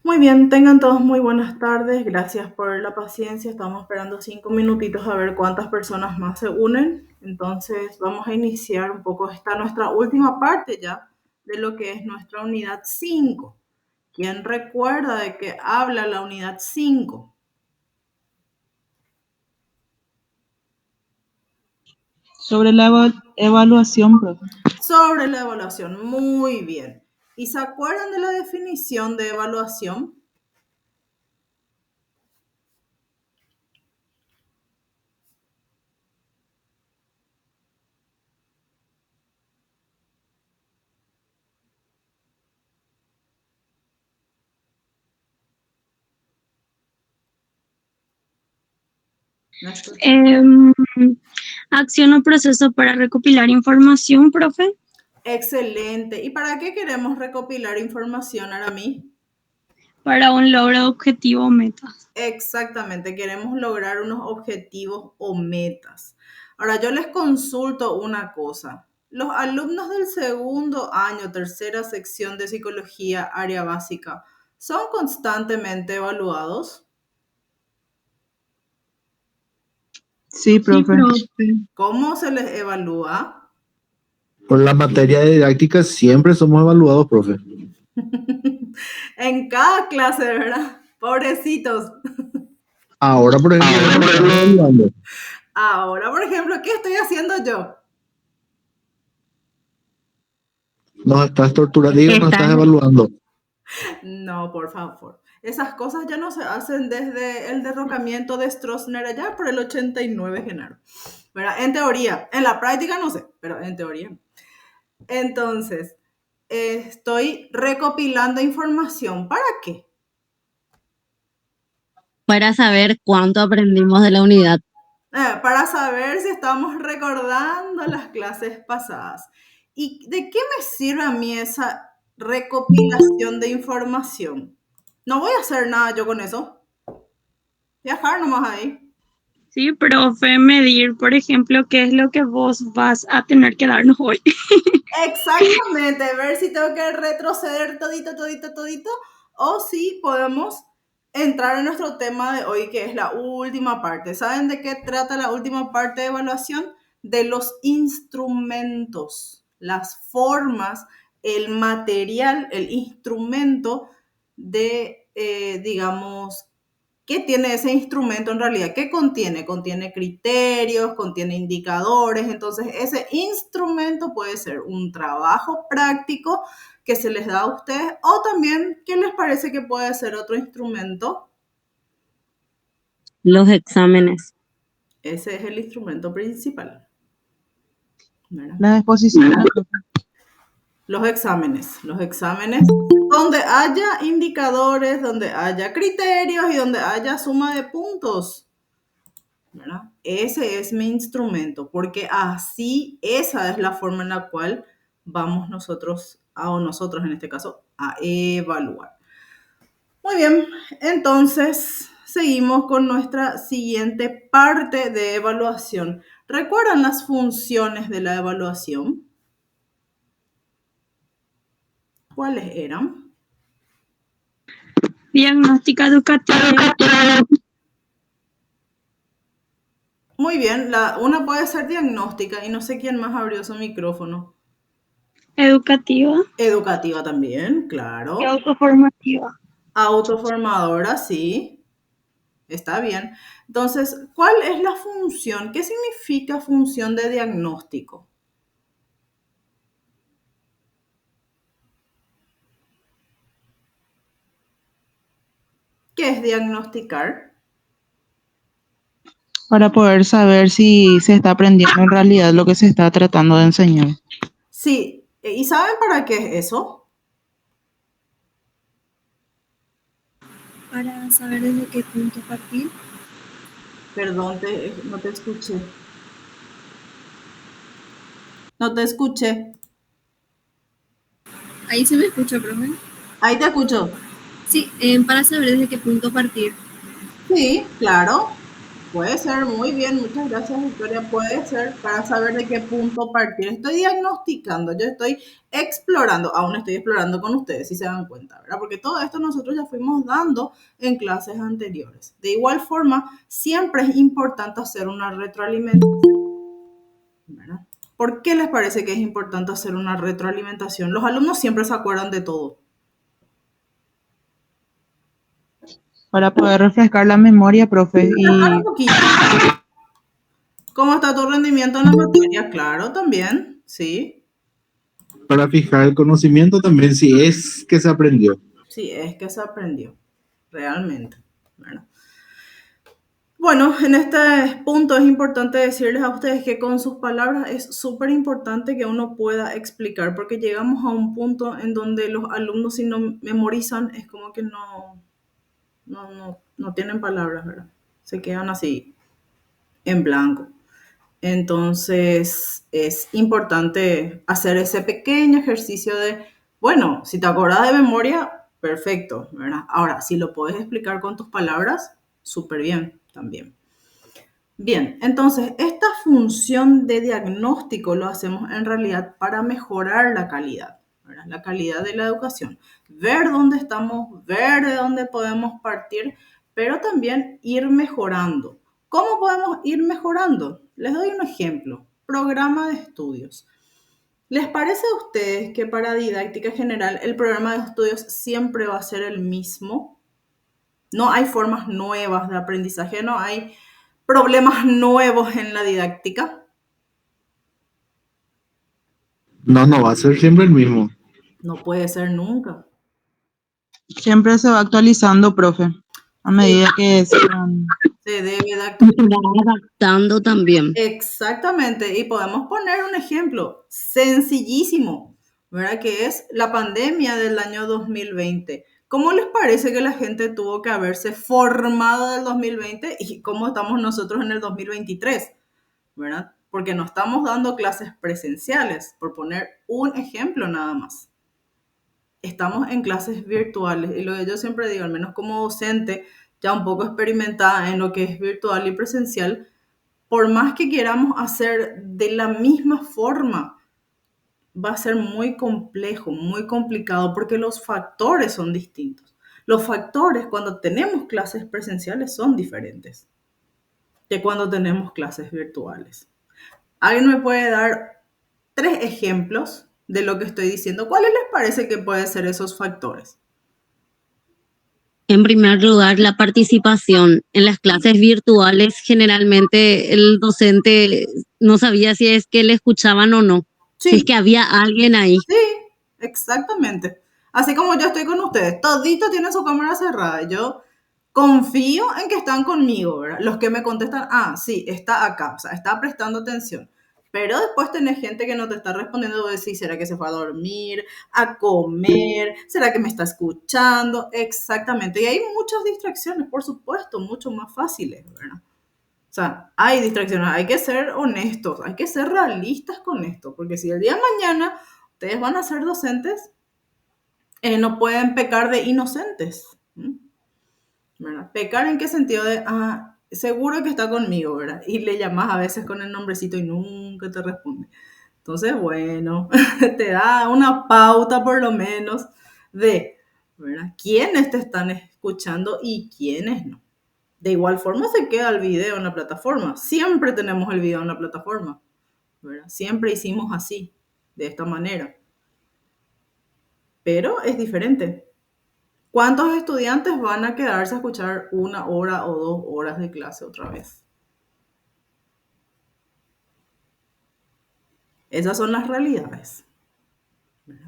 Muy bien, tengan todos muy buenas tardes. Gracias por la paciencia. Estamos esperando 5 minutitos a ver cuántas personas más se unen. Entonces vamos a iniciar un poco esta nuestra última parte ya de lo que es nuestra unidad 5. ¿Quién recuerda de qué habla la unidad 5? Sobre la evaluación, profe. Sobre la evaluación. Muy bien. ¿Y se acuerdan de la definición de evaluación? ¿Me escuchan? Acción o proceso para recopilar información, profe. Excelente. ¿Y para qué queremos recopilar información, Arami? Para un logro, objetivo o meta. Exactamente, queremos lograr unos objetivos o metas. Ahora, yo les consulto una cosa. Los alumnos del segundo año, tercera sección de psicología, área básica, ¿son constantemente evaluados? Sí, profe. ¿Cómo se les evalúa? Por la materia de didáctica siempre somos evaluados, profe. En cada clase, ¿verdad? Pobrecitos. Ahora, por ejemplo, nos están evaluando. Ahora, por ejemplo, ¿qué estoy haciendo yo? Nos estás torturando, digo, nos estás evaluando. No, por favor. Esas cosas ya no se hacen desde el derrocamiento de Stroessner allá por el 89, Genaro. ¿Verdad? En teoría. En la práctica no sé, pero en teoría. Entonces, estoy recopilando información. ¿Para qué? Para saber cuánto aprendimos de la unidad. Para saber si estamos recordando las clases pasadas. ¿Y de qué me sirve a mí esa recopilación de información? No voy a hacer nada yo con eso. Viajar nomás ahí. Sí, profe, medir, por ejemplo, qué es lo que vos vas a tener que darnos hoy. Exactamente, ver si tengo que retroceder todito, o si podemos entrar en nuestro tema de hoy, que es la última parte. ¿Saben de qué trata la última parte de evaluación? De los instrumentos, las formas, el material, el instrumento de, digamos, ¿qué tiene ese instrumento en realidad? ¿Qué contiene? Contiene criterios, contiene indicadores. Entonces, ese instrumento puede ser un trabajo práctico que se les da a ustedes o también, ¿qué les parece que puede ser otro instrumento? Los exámenes. Ese es el instrumento principal. ¿Verdad? La exposición. Los exámenes donde haya indicadores, donde haya criterios y donde haya suma de puntos. ¿Verdad? Ese es mi instrumento, porque así esa es la forma en la cual vamos nosotros, o nosotros en este caso, a evaluar. Muy bien, entonces seguimos con nuestra siguiente parte de evaluación. ¿Recuerdan las funciones de la evaluación? ¿Cuáles eran? Diagnóstica educativa. Muy bien, una puede ser diagnóstica y no sé quién más abrió su micrófono. Educativa. Educativa también, claro. Y autoformativa. Autoformadora, sí, está bien. Entonces, ¿cuál es la función? ¿Qué significa función de diagnóstico? ¿Qué es diagnosticar? Para poder saber si se está aprendiendo en realidad lo que se está tratando de enseñar. Sí, ¿y saben para qué es eso? Para saber desde qué punto partir. Perdón, no te escuché. No te escuché. Ahí se me escucha, profe. Ahí te escucho. Sí, para saber desde qué punto partir. Sí, claro. Puede ser, muy bien, muchas gracias Victoria, puede ser para saber de qué punto partir. Estoy diagnosticando, yo estoy explorando, aún estoy explorando con ustedes, si se dan cuenta, ¿verdad? Porque todo esto nosotros ya fuimos dando en clases anteriores. De igual forma, siempre es importante hacer una retroalimentación, ¿verdad? ¿Por qué les parece que es importante hacer una retroalimentación? Los alumnos siempre se acuerdan de todo. Para poder refrescar la memoria, profe, Refrescar y un poquito. ¿Cómo está tu rendimiento en la materia? Claro, también, sí. Para fijar el conocimiento también, si es que se aprendió. Sí, es que se aprendió, realmente, ¿verdad? Bueno, en este punto es importante decirles a ustedes que con sus palabras es súper importante que uno pueda explicar, porque llegamos a un punto en donde los alumnos si no memorizan es como que no tienen palabras, ¿verdad? Se quedan así en blanco. Entonces es importante hacer ese pequeño ejercicio de, bueno, si te acuerdas de memoria, perfecto, ¿verdad? Ahora, si lo puedes explicar con tus palabras, súper bien también. Bien, entonces esta función de diagnóstico lo hacemos en realidad para mejorar la calidad, ¿verdad? La calidad de la educación. Ver dónde estamos, ver de dónde podemos partir, pero también ir mejorando. ¿Cómo podemos ir mejorando? Les doy un ejemplo. Programa de estudios. ¿Les parece a ustedes que para didáctica general el programa de estudios siempre va a ser el mismo? No hay formas nuevas de aprendizaje, no hay problemas nuevos en la didáctica. No va a ser siempre el mismo. No puede ser nunca. siempre se va actualizando, profe, a medida que se van. Se debe de Se actualizar. va adaptando también. Exactamente. Y podemos poner un ejemplo sencillísimo, ¿verdad? Que es la pandemia del año 2020. ¿Cómo les parece que la gente tuvo que haberse formado del 2020 y cómo estamos nosotros en el 2023? ¿Verdad? Porque no estamos dando clases presenciales, por poner un ejemplo nada más. Estamos en clases virtuales y lo que yo siempre digo, al menos como docente, ya un poco experimentada en lo que es virtual y presencial, por más que queramos hacer de la misma forma, va a ser muy complejo, muy complicado, porque los factores son distintos. Los factores cuando tenemos clases presenciales son diferentes que cuando tenemos clases virtuales. ¿Alguien me puede dar 3 ejemplos de lo que estoy diciendo? ¿Cuáles les parece que pueden ser esos factores? En primer lugar, la participación. En las clases virtuales, generalmente el docente no sabía si es que le escuchaban o no, si es Sí, que había alguien ahí. sí, exactamente. Así como yo estoy con ustedes, todito tienen su cámara cerrada. Yo confío en que están conmigo, ¿verdad? Los que me contestan, ah, sí, está acá, o sea, está prestando atención. Pero después tenés gente que no te está respondiendo, vos decís, ¿será que se fue a dormir, a comer? ¿Será que me está escuchando? Exactamente. Y hay muchas distracciones, por supuesto, mucho más fáciles, ¿verdad? O sea, hay distracciones, hay que ser honestos, hay que ser realistas con esto, porque si el día de mañana ustedes van a ser docentes, no pueden pecar de inocentes. ¿Verdad? Pecar en qué sentido de, ah, seguro que está conmigo, ¿verdad? Y le llamas a veces con el nombrecito y nunca te responde. Entonces, bueno, te da una pauta por lo menos de, ¿verdad? Quiénes te están escuchando y quiénes no. De igual forma se queda el video en la plataforma. Siempre tenemos el video en la plataforma, ¿verdad? Siempre hicimos así, de esta manera. Pero es diferente. ¿Cuántos estudiantes van a quedarse a escuchar 1 hora o 2 horas de clase otra vez? Esas son las realidades.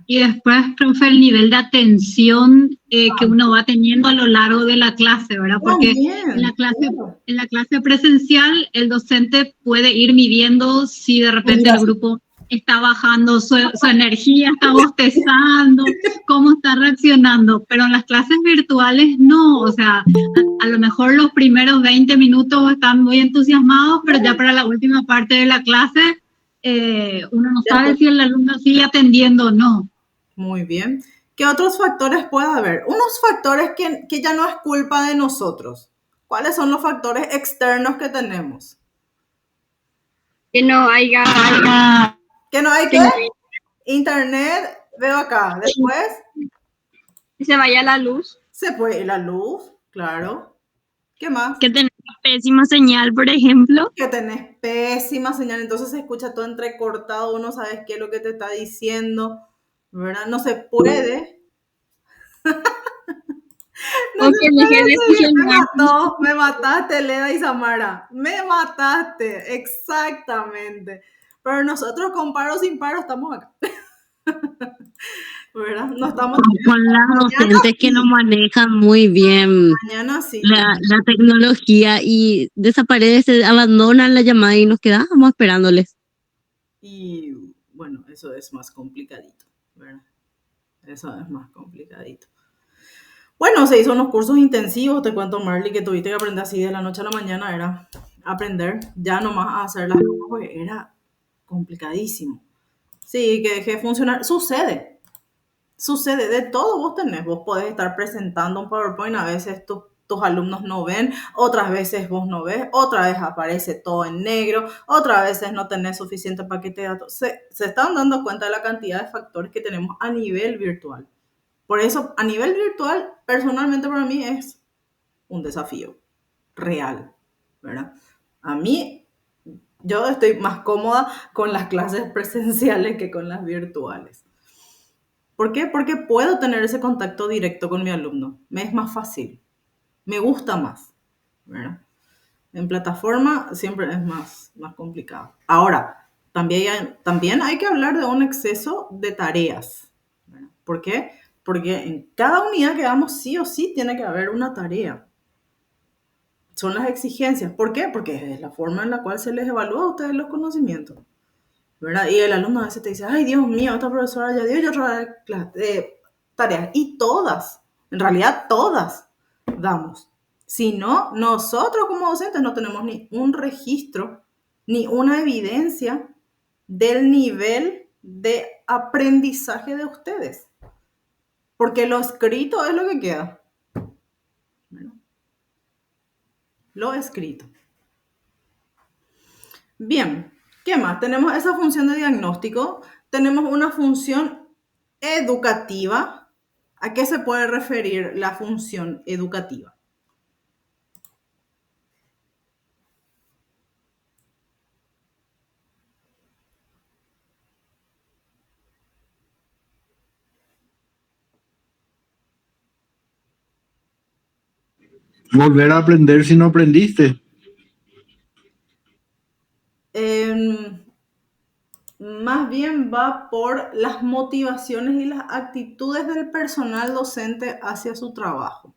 Y después, profe, el nivel de atención que uno va teniendo a lo largo de la clase, ¿verdad? Porque en la clase presencial el docente puede ir midiendo si de repente el grupo está bajando su energía, está bostezando, cómo está reaccionando, pero en las clases virtuales no, o sea, a lo mejor los primeros 20 minutos están muy entusiasmados, pero ya para la última parte de la clase uno no sabe si el alumno sigue atendiendo o no. Muy bien. ¿Qué otros factores puede haber? Unos factores que ya no es culpa de nosotros. ¿Cuáles son los factores externos que tenemos? Que no haya... ¿Que no hay qué? Internet, veo acá. Después... Que se vaya la luz. Se puede ir la luz, claro. ¿Qué más? Que tenés pésima señal, por ejemplo. Que tenés pésima señal, entonces se escucha todo entrecortado, uno sabe qué es lo que te está diciendo, ¿verdad? No se puede. No se puede. Me mataste, Leda y Samara. Me mataste, exactamente. Pero nosotros con paro sin paro estamos acá. ¿Verdad? No estamos... Con las docentes que nos manejan muy bien Mañana sí. la tecnología y desaparece, abandonan la llamada y nos quedamos esperándoles. Y bueno, eso es más complicadito, ¿verdad? Eso es más complicadito. Bueno, se hizo unos cursos intensivos, te cuento, Marley, que tuviste que aprender así de la noche a la mañana, era aprender ya nomás a hacer las cosas, porque era complicadísimo. Sí, que dejé de funcionar. Sucede de todo, vos tenés. Vos podés estar presentando un PowerPoint, a veces tus alumnos no ven, otras veces vos no ves, otra vez aparece todo en negro, otras veces no tenés suficiente paquete de datos. Se están dando cuenta de la cantidad de factores que tenemos a nivel virtual. Por eso, a nivel virtual, personalmente para mí es un desafío real, ¿verdad? A mí, yo estoy más cómoda con las clases presenciales que con las virtuales. ¿Por qué? Porque puedo tener ese contacto directo con mi alumno. Me es más fácil. Me gusta más, ¿verdad? En plataforma siempre es más complicado. Ahora, también hay que hablar de un exceso de tareas, ¿verdad? ¿Por qué? Porque en cada unidad que damos sí o sí tiene que haber una tarea. Son las exigencias. ¿Por qué? Porque es la forma en la cual se les evalúa a ustedes los conocimientos, ¿verdad? Y el alumno a veces te dice, ay, Dios mío, esta profesora ya dio yo otra tareas. Y todas, en realidad todas damos. Si no, nosotros como docentes no tenemos ni un registro, ni una evidencia del nivel de aprendizaje de ustedes. Porque lo escrito es lo que queda. ¿Verdad? Lo escrito. Bien, ¿qué más? Tenemos esa función de diagnóstico, tenemos una función educativa. ¿A qué se puede referir la función educativa? Volver a aprender si no aprendiste. Más bien va por las motivaciones y las actitudes del personal docente hacia su trabajo.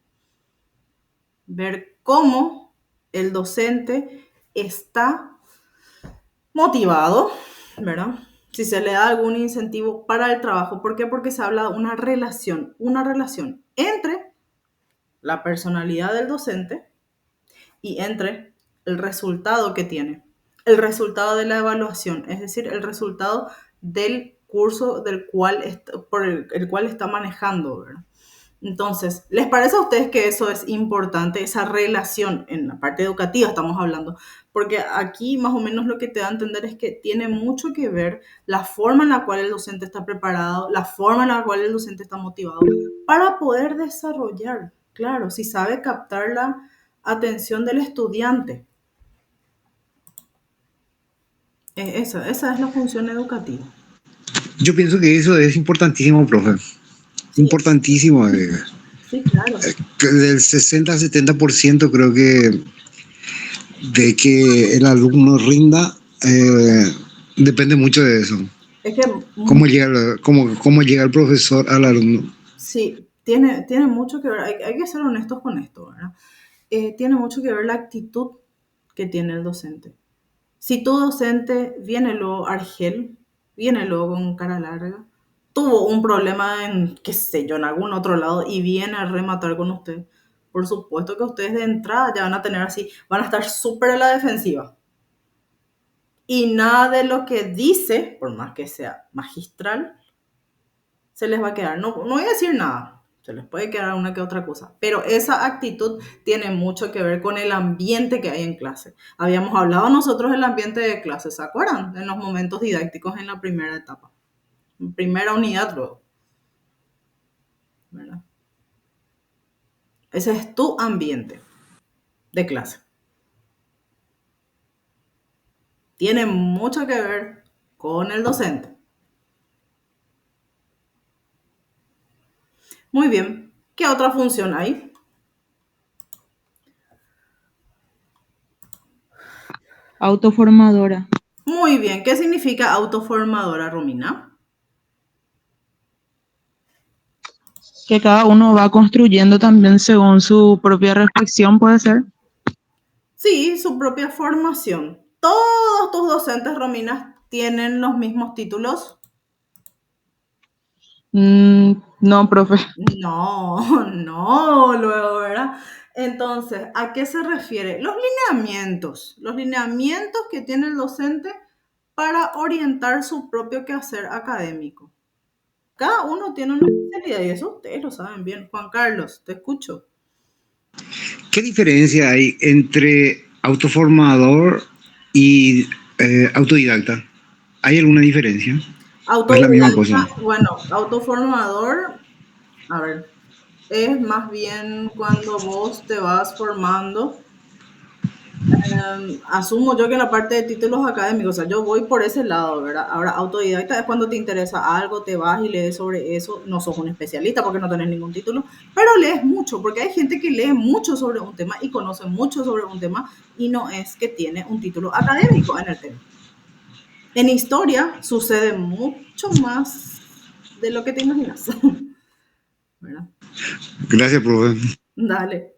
Ver cómo el docente está motivado, ¿verdad? Si se le da algún incentivo para el trabajo. ¿Por qué? Porque se habla de una relación entre la personalidad del docente y entre el resultado que tiene, el resultado de la evaluación, es decir, el resultado del curso por el cual está manejando, ¿verdad? Entonces, ¿les parece a ustedes que eso es importante, esa relación en la parte educativa estamos hablando? Porque aquí más o menos lo que te da a entender es que tiene mucho que ver la forma en la cual el docente está preparado, la forma en la cual el docente está motivado para poder desarrollar, claro, si sabe captar la atención del estudiante. Esa es la función educativa. Yo pienso que eso es importantísimo, profe. Sí. Importantísimo. Sí, claro. Del 60-70% creo que de que el alumno rinda depende mucho de eso. Es que cómo llega el profesor al alumno. Sí, tiene mucho que ver, hay que ser honestos con esto, ¿verdad? Tiene mucho que ver la actitud que tiene el docente. Si tu docente viene luego argel, viene luego con cara larga, tuvo un problema en, qué sé yo, en algún otro lado y viene a rematar con usted, por supuesto que ustedes de entrada ya van a tener así, van a estar súper a la defensiva. Y nada de lo que dice, por más que sea magistral, se les va a quedar. No voy a decir nada, Se les puede quedar una que otra cosa, pero esa actitud tiene mucho que ver con el ambiente que hay en clase. Habíamos hablado nosotros del ambiente de clase, ¿se acuerdan? En los momentos didácticos en la primera etapa, en primera unidad luego, ¿verdad? Ese es tu ambiente de clase. Tiene mucho que ver con el docente. Muy bien. ¿Qué otra función hay? Autoformadora. Muy bien. ¿Qué significa autoformadora, Romina? Que cada uno va construyendo también según su propia reflexión, ¿puede ser? Sí, su propia formación. ¿Todos tus docentes, Romina, tienen los mismos títulos? No, profe. No, luego, ¿verdad? Entonces, ¿a qué se refiere? Los lineamientos que tiene el docente para orientar su propio quehacer académico. Cada uno tiene una especialidad y eso ustedes lo saben bien. Juan Carlos, te escucho. ¿Qué diferencia hay entre autoformador y autodidacta? ¿Hay alguna diferencia? ¿O es la misma cosa? Bueno, autoformador, a ver, es más bien cuando vos te vas formando. Asumo yo que en la parte de títulos académicos, o sea, yo voy por ese lado, ¿verdad? Ahora, autodidacta es cuando te interesa algo, te vas y lees sobre eso, no sos un especialista porque no tenés ningún título, pero lees mucho, porque hay gente que lee mucho sobre un tema y conoce mucho sobre un tema y no es que tiene un título académico en el tema. En historia sucede mucho más de lo que te imaginas, ¿verdad? Gracias, profe. Dale.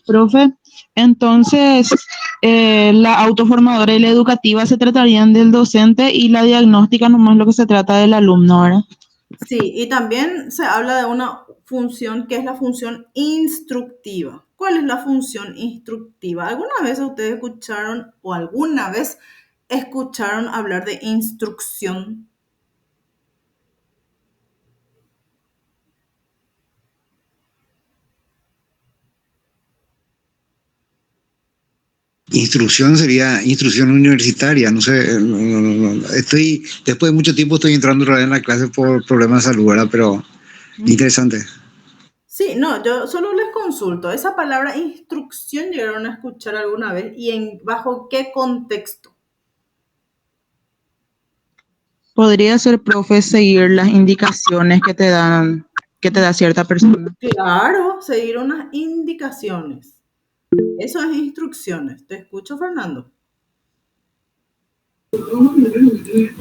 Profe, entonces la autoformadora y la educativa se tratarían del docente y la diagnóstica nomás lo que se trata del alumno, ¿verdad? Sí, y también se habla de una función que es la función instructiva. ¿Cuál es la función instructiva? ¿Alguna vez ustedes escucharon o alguna vez escucharon hablar de instrucción? Instrucción sería instrucción universitaria, no sé, después de mucho tiempo estoy entrando otra vez en la clase por problemas de salud, ¿verdad? Pero interesante. Sí, no, yo solo les consulto. Esa palabra instrucción llegaron a escuchar alguna vez y bajo qué contexto. Podría ser, profe, seguir las indicaciones que te da cierta persona. Claro, seguir unas indicaciones. Eso es instrucciones. ¿Te escucho, Fernando?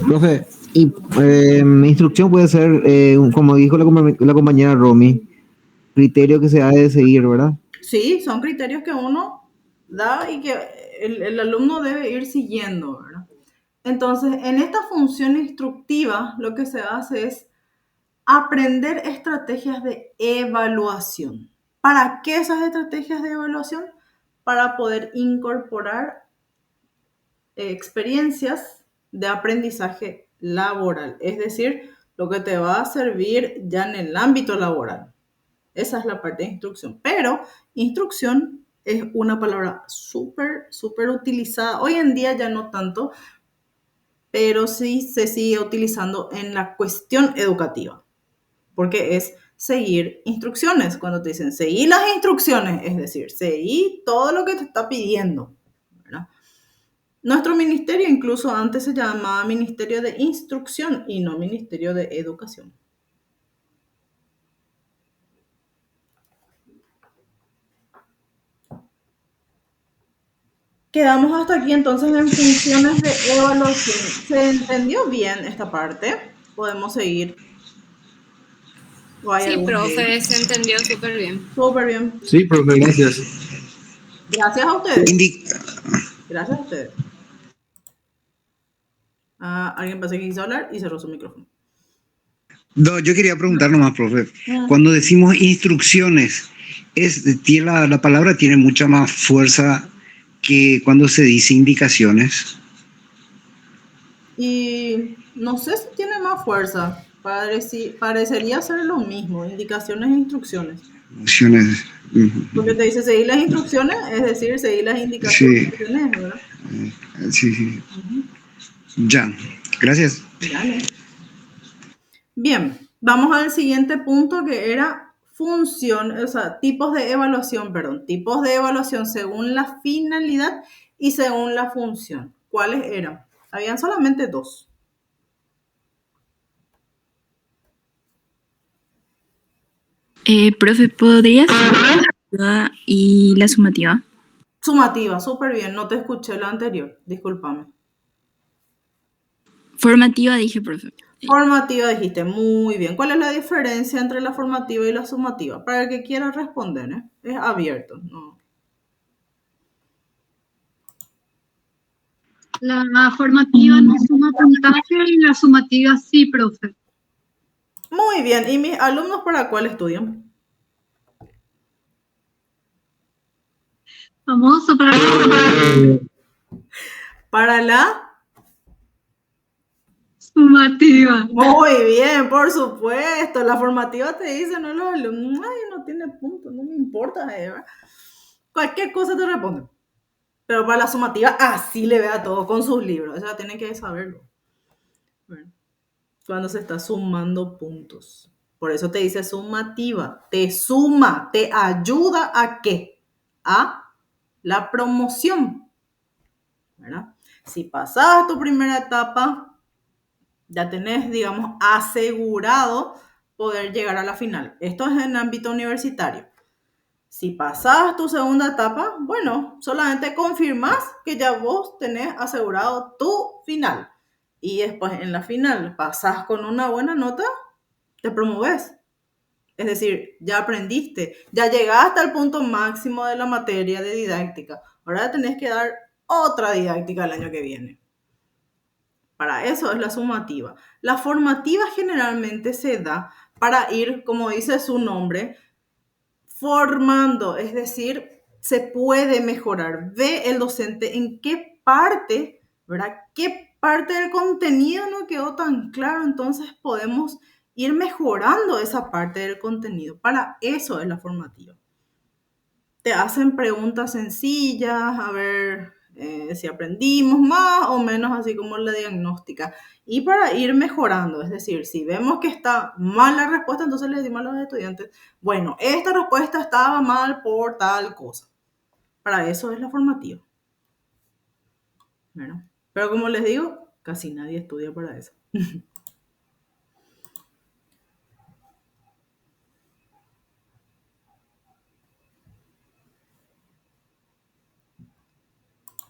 Profe, instrucción puede ser, como dijo la compañera Romy, criterio que se ha de seguir, ¿verdad? Sí, son criterios que uno da y que el alumno debe ir siguiendo, ¿verdad? Entonces, en esta función instructiva, lo que se hace es aprender estrategias de evaluación. ¿Para qué esas estrategias de evaluación? Para poder incorporar experiencias de aprendizaje laboral, es decir, lo que te va a servir ya en el ámbito laboral. Esa es la parte de instrucción, pero instrucción es una palabra súper utilizada. Hoy en día ya no tanto, pero sí se sigue utilizando en la cuestión educativa, porque es seguir instrucciones. Cuando te dicen seguir las instrucciones, es decir, seguir todo lo que te está pidiendo, ¿verdad? Nuestro ministerio incluso antes se llamaba Ministerio de Instrucción y no Ministerio de Educación. Quedamos hasta aquí entonces en funciones de evaluación. ¿Se entendió bien esta parte? ¿Podemos seguir? Sí, profe, se entendió súper bien. Súper bien. Sí, profe, gracias. Gracias a ustedes. Gracias a ustedes. Alguien parece que quiso hablar y cerró su micrófono. No, yo quería preguntar nomás, profe. Cuando decimos instrucciones, la palabra tiene mucha más fuerza que cuando se dice indicaciones. Y no sé si tiene más fuerza. Parecería ser lo mismo, indicaciones e instrucciones. Opciones. Porque te dice seguir las instrucciones, es decir, seguir las indicaciones Sí, que tenés, ¿verdad? sí, sí. Ya, gracias. Dale. Bien, vamos al siguiente punto que era tipos de evaluación, perdón, tipos de evaluación según la finalidad y según la función. ¿Cuáles eran? Habían solamente dos. Profe, ¿podrías y la sumativa? Sumativa, súper bien, no te escuché la anterior, discúlpame. Formativa dije, profe. Formativa dijiste, muy bien. ¿Cuál es la diferencia entre la formativa y la sumativa? Para el que quiera responder, ¿eh? Es abierto, ¿no? La formativa no suma puntaje y la sumativa sí, profe. Muy bien. ¿Y mis alumnos para cuál estudian? Famoso para la sumativa. Muy bien, por supuesto. La formativa te dice, no, los alumnos, ay, no tiene punto, no me importa. Cualquier cosa te responde. Pero para la sumativa, así le ve a todo con sus libros. Eso tienen que saberlo. Bueno, cuando se está sumando puntos. Por eso te dice sumativa. Te suma, te ayuda a qué? A la promoción. ¿Verdad? Si pasas tu primera etapa, ya tenés, digamos, asegurado poder llegar a la final. Esto es en ámbito universitario. Si pasas tu segunda etapa, bueno, solamente confirmás que ya vos tenés asegurado tu final. Y después en la final pasás con una buena nota, te promoves. Es decir, ya aprendiste, ya llegaste al punto máximo de la materia de didáctica. Ahora tenés que dar otra didáctica el año que viene. Para eso es la sumativa. La formativa generalmente se da para ir, como dice su nombre, formando, es decir, se puede mejorar. Ve el docente en qué parte, ¿verdad? ¿Qué parte del contenido no quedó tan claro? Entonces podemos ir mejorando esa parte del contenido. Para eso es la formativa. Te hacen preguntas sencillas, a ver si aprendimos más o menos, así como la diagnóstica. Y para ir mejorando, es decir, si vemos que está mal la respuesta, entonces le decimos a los estudiantes, bueno, esta respuesta estaba mal por tal cosa. Para eso es la formativa. ¿Verdad? Pero como les digo, casi nadie estudia para eso.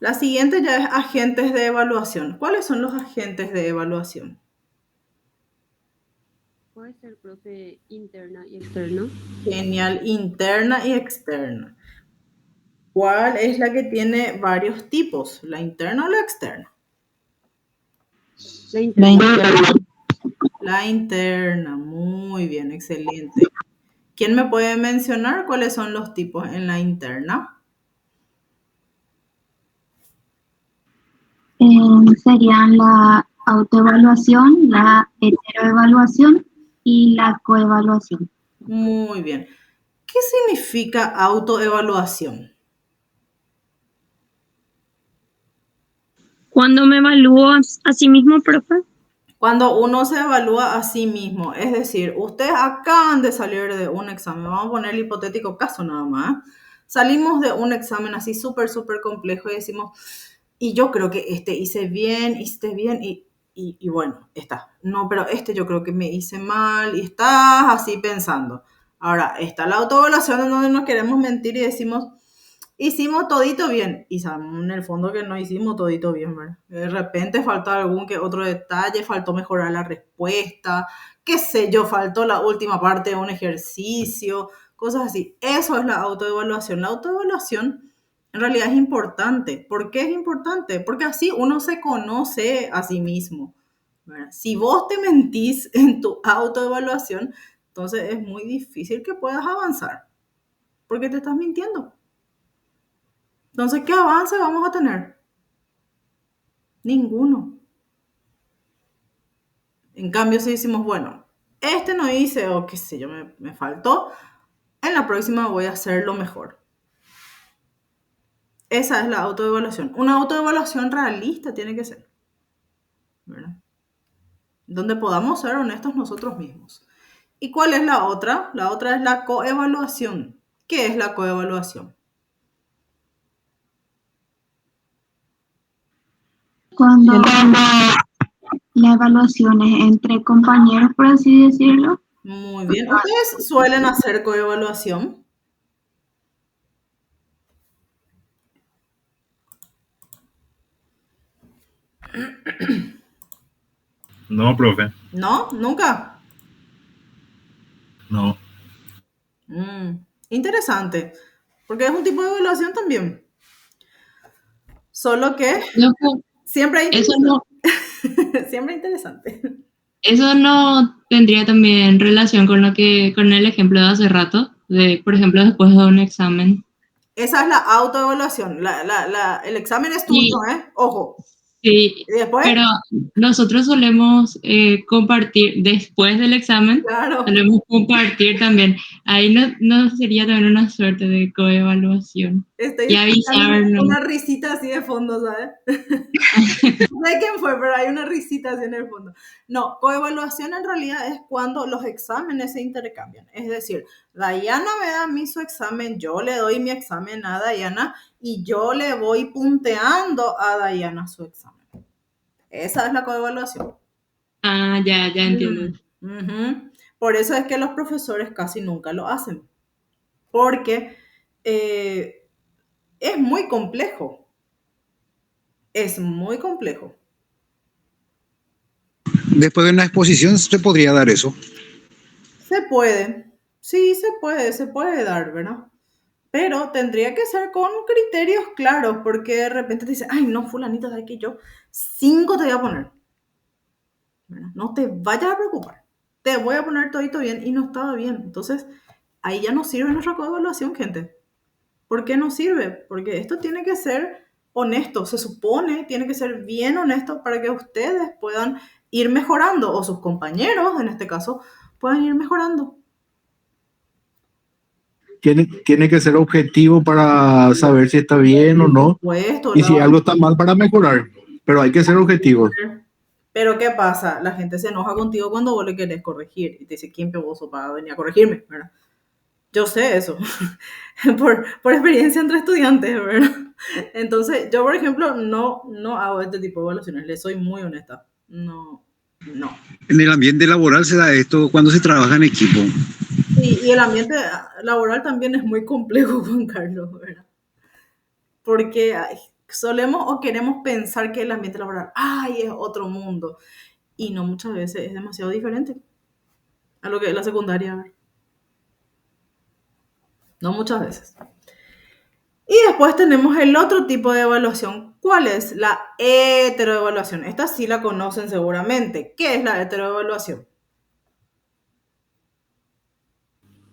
La siguiente ya es agentes de evaluación. ¿Cuáles son los agentes de evaluación? Puede ser, profe, interna y externa. Genial, interna y externa. ¿Cuál es la que tiene varios tipos? ¿La interna o la externa? La interna. La interna, muy bien, excelente. ¿Quién me puede mencionar cuáles son los tipos en la interna? Serían la autoevaluación, la heteroevaluación y la coevaluación. Muy bien. ¿Qué significa autoevaluación? Cuando me evalúo a sí mismo, profe. Cuando uno se evalúa a sí mismo, es decir, ustedes acaban de salir de un examen, vamos a poner el hipotético caso nada más. Salimos de un examen así súper, súper complejo y decimos, y yo creo que hice bien y bueno, está. No, pero yo creo que me hice mal y estás así pensando. Ahora, está la autoevaluación en donde nos queremos mentir y decimos, hicimos todito bien. Y sabemos en el fondo que no hicimos todito bien, ¿verdad? De repente faltó algún que otro detalle, faltó mejorar la respuesta, qué sé yo, faltó la última parte de un ejercicio, cosas así. Eso es la autoevaluación. La autoevaluación en realidad es importante. ¿Por qué es importante? Porque así uno se conoce a sí mismo, ¿verdad? Si vos te mentís en tu autoevaluación, entonces es muy difícil que puedas avanzar, porque te estás mintiendo. Entonces, ¿qué avance vamos a tener? Ninguno. En cambio, si decimos, bueno, este no hice, o qué sé yo, me faltó, en la próxima voy a hacerlo mejor. Esa es la autoevaluación. Una autoevaluación realista tiene que ser, ¿verdad? Donde podamos ser honestos nosotros mismos. ¿Y cuál es la otra? La otra es la coevaluación. ¿Qué es la coevaluación? Cuando la evaluación es entre compañeros, por así decirlo. Muy bien. ¿Ustedes suelen hacer coevaluación? No, profe. ¿No? ¿Nunca? No. Interesante. Porque es un tipo de evaluación también. Solo que siempre hay Eso no, siempre interesante. eso no tendría también relación con con el ejemplo de hace rato, de, por ejemplo, después de un examen. Esa es la autoevaluación. El examen es tuyo, ¿eh? Ojo. Sí, ¿Y después? pero nosotros solemos compartir, después del examen, Claro. solemos compartir también. Ahí no sería también una suerte de coevaluación. Estoy Y avisarnos. una risita así de fondo, ¿sabes? No sé quién fue, pero hay una risita así en el fondo. No, coevaluación en realidad es cuando los exámenes se intercambian. Es decir, Dayana me da a mí su examen, yo le doy mi examen a Dayana y yo le voy punteando a Dayana su examen. Esa es la coevaluación. Ah, ya entiendo. Por eso es que los profesores casi nunca lo hacen. Porque es muy complejo. Es muy complejo. Después de una exposición se podría dar eso. Se puede. Sí, se puede dar, ¿verdad? Pero tendría que ser con criterios claros, porque de repente te dicen, ay, no, fulanito, de que yo 5 te voy a poner. ¿Verdad? No te vayas a preocupar. Te voy a poner todito bien y no estaba bien. Entonces, ahí ya no sirve nuestra coevaluación, gente. ¿Por qué no sirve? Porque esto tiene que ser honesto, se supone, tiene que ser bien honesto para que ustedes puedan ir mejorando, o sus compañeros, en este caso, puedan ir mejorando. Tiene que ser objetivo para saber si está bien o no. Supuesto, Y si algo está mal, para mejorar. Pero hay que ser objetivos. Pero ¿qué pasa? La gente se enoja contigo cuando vos le querés corregir y te dice, ¿quién peboso para venir a corregirme? ¿Verdad? Yo sé eso, por experiencia entre estudiantes, ¿verdad? Entonces, yo, por ejemplo, no hago este tipo de evaluaciones, le soy muy honesta. No. En el ambiente laboral se da esto cuando se trabaja en equipo. Y el ambiente laboral también es muy complejo, Juan Carlos, ¿verdad? Porque solemos o queremos pensar que el ambiente laboral, es otro mundo. Y no, muchas veces es demasiado diferente a lo que es la secundaria, ¿verdad? No muchas veces. Y después tenemos el otro tipo de evaluación. ¿Cuál es? La heteroevaluación. Esta sí la conocen seguramente. ¿Qué es la heteroevaluación?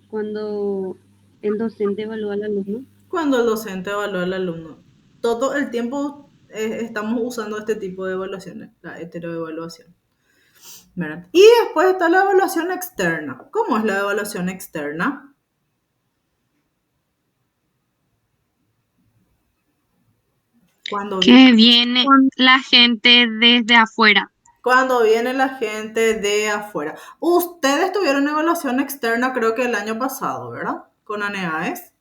Cuando el docente evalúa al alumno. Cuando el docente evalúa al alumno. Todo el tiempo estamos usando este tipo de evaluaciones, la heteroevaluación. ¿Verdad? Y después está la evaluación externa. ¿Cómo es la evaluación externa? Que viene la gente desde afuera. Cuando viene la gente de afuera. Ustedes tuvieron evaluación externa creo que el año pasado, ¿verdad? Con ANEAES.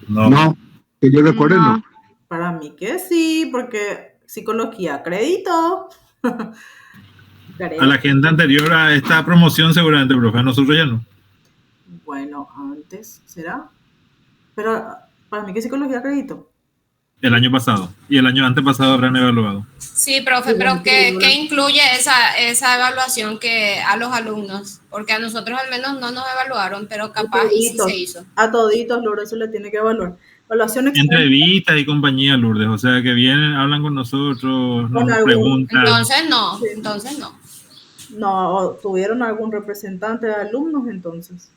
No, que yo recuerde no. Para mí que sí, porque psicología acreditó. A la gente anterior a esta promoción seguramente, profe, a nosotros ya no. Bueno, antes, ¿será? Pero para mí que psicología acreditó. El año pasado. Y el año antepasado habrán evaluado. Sí, profe, pero ¿qué incluye esa evaluación que a los alumnos? Porque a nosotros al menos no nos evaluaron, pero capaz y sí se hizo. A toditos, Lourdes, se le tiene que evaluar. Evaluación externa. Entrevistas y compañía, Lourdes. O sea, que vienen, hablan con nosotros, nos preguntan. Entonces no. No, ¿tuvieron algún representante de alumnos entonces?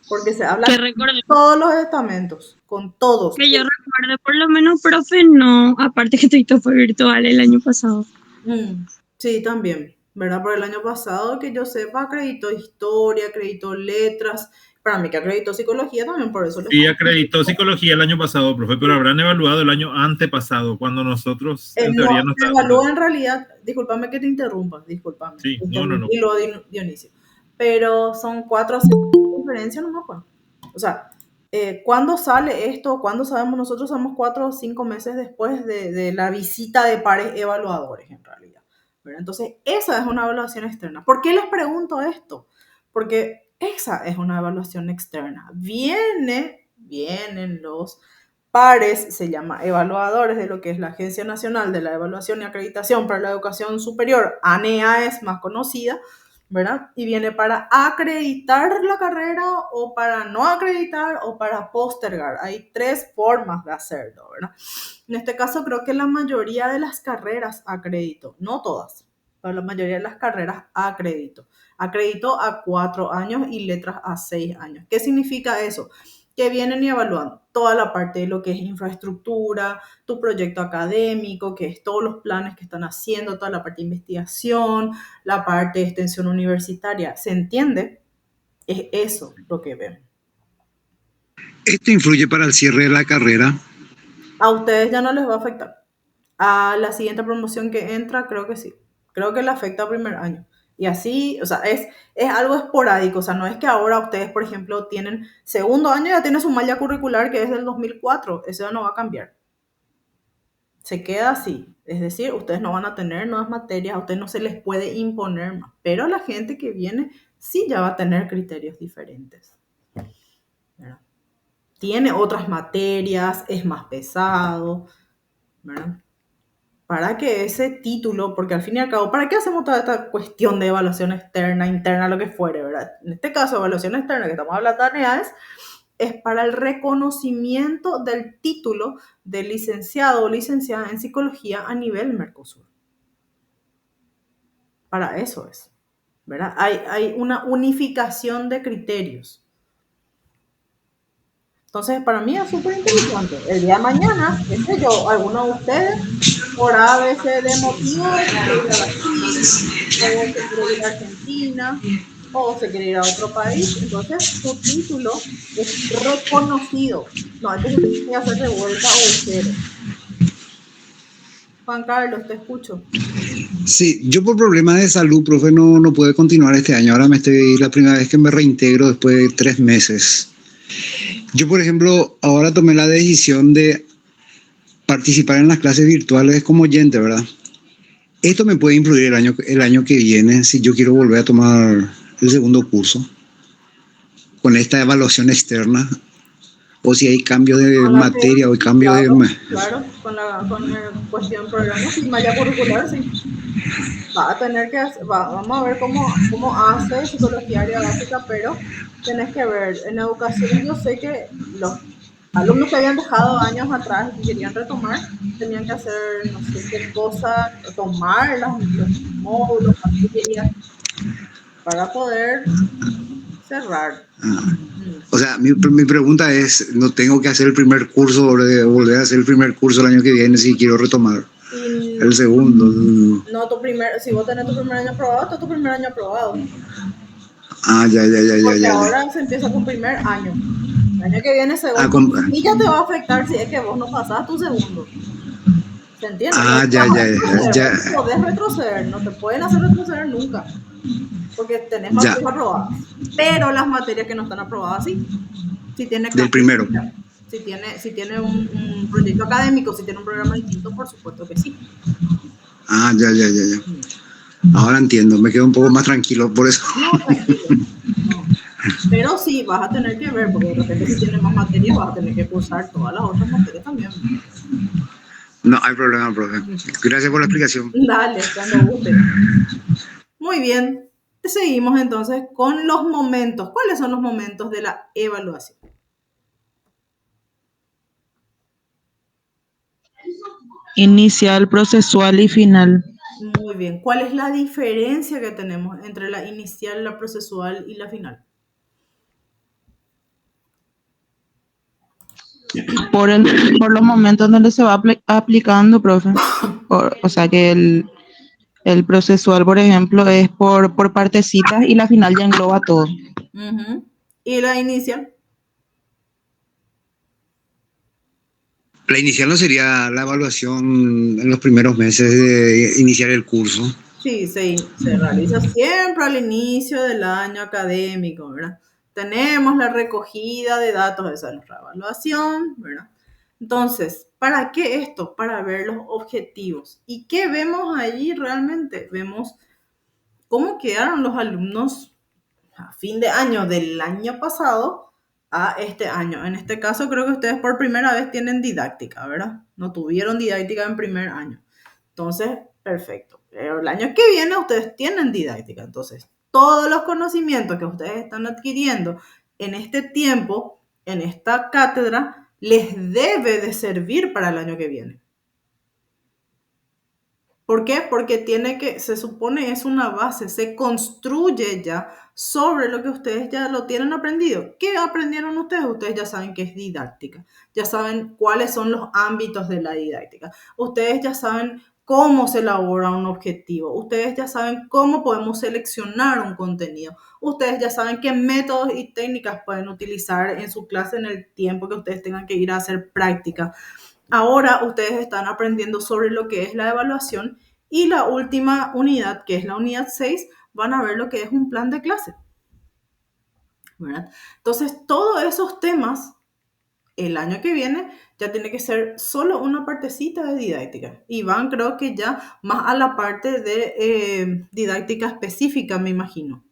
Porque se habla con todos los estamentos, con todos. Que yo recuerde, por lo menos, profe, no. Aparte que todo fue virtual el año pasado. Sí, también. ¿verdad? Por el año pasado, que yo sepa, acreditó historia, acreditó letras. Para mí que acreditó psicología también, por eso. Sí, acreditó psicología el año pasado, profe, pero habrán evaluado el año antepasado, cuando nosotros en teoría no se evalúa en realidad, discúlpame que te interrumpa, discúlpame. Sí, no. Y lo Dionisio. Pero son 4 a 6 diferencias, no me acuerdo. O sea, ¿cuándo sale esto? ¿Cuándo sabemos? Nosotros sabemos 4 o 5 meses después de la visita de pares evaluadores, en realidad. ¿Verdad? Entonces, esa es una evaluación externa. ¿Por qué les pregunto esto? Porque esa es una evaluación externa. Vienen los pares, se llama evaluadores de lo que es la Agencia Nacional de la Evaluación y Acreditación para la Educación Superior, ANEA es más conocida, ¿verdad? Y viene para acreditar la carrera o para no acreditar o para postergar. Hay 3 formas de hacerlo, ¿verdad? En este caso creo que la mayoría de las carreras acredito, no todas, pero la mayoría de las carreras acredito. Acredito a 4 años y letras a 6 años. ¿Qué significa eso? Que vienen y evalúan toda la parte de lo que es infraestructura, tu proyecto académico, que es todos los planes que están haciendo, toda la parte de investigación, la parte de extensión universitaria. ¿Se entiende? Es eso lo que ven. ¿Esto influye para el cierre de la carrera? A ustedes ya no les va a afectar. A la siguiente promoción que entra, creo que sí. Creo que le afecta al primer año. Y así, o sea, es algo esporádico. O sea, no es que ahora ustedes, por ejemplo, tienen segundo año y ya tienen su malla curricular que es del 2004. Eso no va a cambiar. Se queda así. Es decir, ustedes no van a tener nuevas materias, a ustedes no se les puede imponer más. Pero la gente que viene sí ya va a tener criterios diferentes. ¿Verdad? Tiene otras materias, es más pesado, ¿verdad? Para que ese título, porque al fin y al cabo, ¿para qué hacemos toda esta cuestión de evaluación externa, interna, lo que fuere, verdad? En este caso, evaluación externa, que estamos hablando de ANEAES, es para el reconocimiento del título de licenciado o licenciada en psicología a nivel Mercosur. Para eso es, ¿verdad? Hay una unificación de criterios. Entonces, para mí es súper interesante. El día de mañana, alguno de ustedes, por ABC de motivo, se quiere ir a Argentina, o se quiere ir a otro país, entonces su título es reconocido. No, entonces tiene que hacer de vuelta o de cero. Juan Carlos, te escucho. Sí, yo por problemas de salud, profe, no pude continuar este año. Ahora la primera vez que me reintegro después de 3 meses. Yo, por ejemplo, ahora tomé la decisión de participar en las clases virtuales como oyente, ¿verdad? Esto me puede influir el año que viene si yo quiero volver a tomar el segundo curso con esta evaluación externa, o si hay cambio de materia o hay cambio de... Claro, con la cuestión programas y malla curricular, sí. Va a tener que, vamos a ver cómo hace psicología área básica, pero tenés que ver, en educación yo sé que los alumnos que habían dejado años atrás y querían retomar, tenían que hacer no sé qué cosa, tomar los módulos, materias, para poder cerrar. O sea, mi pregunta es, ¿no tengo que hacer el primer curso, volver a hacer el primer curso el año que viene si quiero retomar el segundo? No, si vos tenés tu primer año aprobado, está tu primer año aprobado. Ah, ya. Porque ahora se empieza con primer año. El año que viene segundo. Y ya te va a afectar si es que vos no pasás tu segundo. ¿Se entiende? Ah, ya. No podés retroceder, no te pueden hacer retroceder nunca. Porque tenés materias aprobadas. Pero las materias que no están aprobadas, sí. Si tiene del primero. Si tiene un proyecto académico, si tiene un programa distinto, por supuesto que sí. Ah, ya. Ahora entiendo, me quedo un poco más tranquilo por eso. No, tranquilo. No. Pero sí, vas a tener que ver, porque de repente si tienes más materias, vas a tener que cursar todas las otras materias también. No hay problema, profe. Gracias por la explicación. Dale, cuando guste. Muy bien. Seguimos entonces con los momentos. ¿Cuáles son los momentos de la evaluación? Inicial, procesual y final. Muy bien. ¿Cuál es la diferencia que tenemos entre la inicial, la procesual y la final? Por los momentos donde se va aplicando, profe. O sea que El procesual, por ejemplo, es por partecitas y la final ya engloba todo. ¿Y la inicial? La inicial no sería la evaluación en los primeros meses de iniciar el curso. Sí, se realiza siempre al inicio del año académico, ¿verdad? Tenemos la recogida de datos, esa es nuestra evaluación, ¿verdad? Entonces, ¿para qué esto? Para ver los objetivos. ¿Y qué vemos allí realmente? Vemos cómo quedaron los alumnos a fin de año del año pasado a este año. En este caso, creo que ustedes por primera vez tienen didáctica, ¿verdad? No tuvieron didáctica en primer año. Entonces, perfecto. Pero el año que viene ustedes tienen didáctica. Entonces, todos los conocimientos que ustedes están adquiriendo en este tiempo, en esta cátedra, les debe de servir para el año que viene. ¿Por qué? Porque se supone es una base, se construye ya sobre lo que ustedes ya lo tienen aprendido. ¿Qué aprendieron ustedes? Ustedes ya saben que es didáctica, ya saben cuáles son los ámbitos de la didáctica, ustedes ya saben cómo se elabora un objetivo, ustedes ya saben cómo podemos seleccionar un contenido, ustedes ya saben qué métodos y técnicas pueden utilizar en su clase en el tiempo que ustedes tengan que ir a hacer práctica. Ahora ustedes están aprendiendo sobre lo que es la evaluación y la última unidad, que es la unidad 6, van a ver lo que es un plan de clase, ¿verdad? Entonces, todos esos temas, el año que viene, ya tiene que ser solo una partecita de didáctica. Y van, creo que ya más a la parte de didáctica específica, me imagino,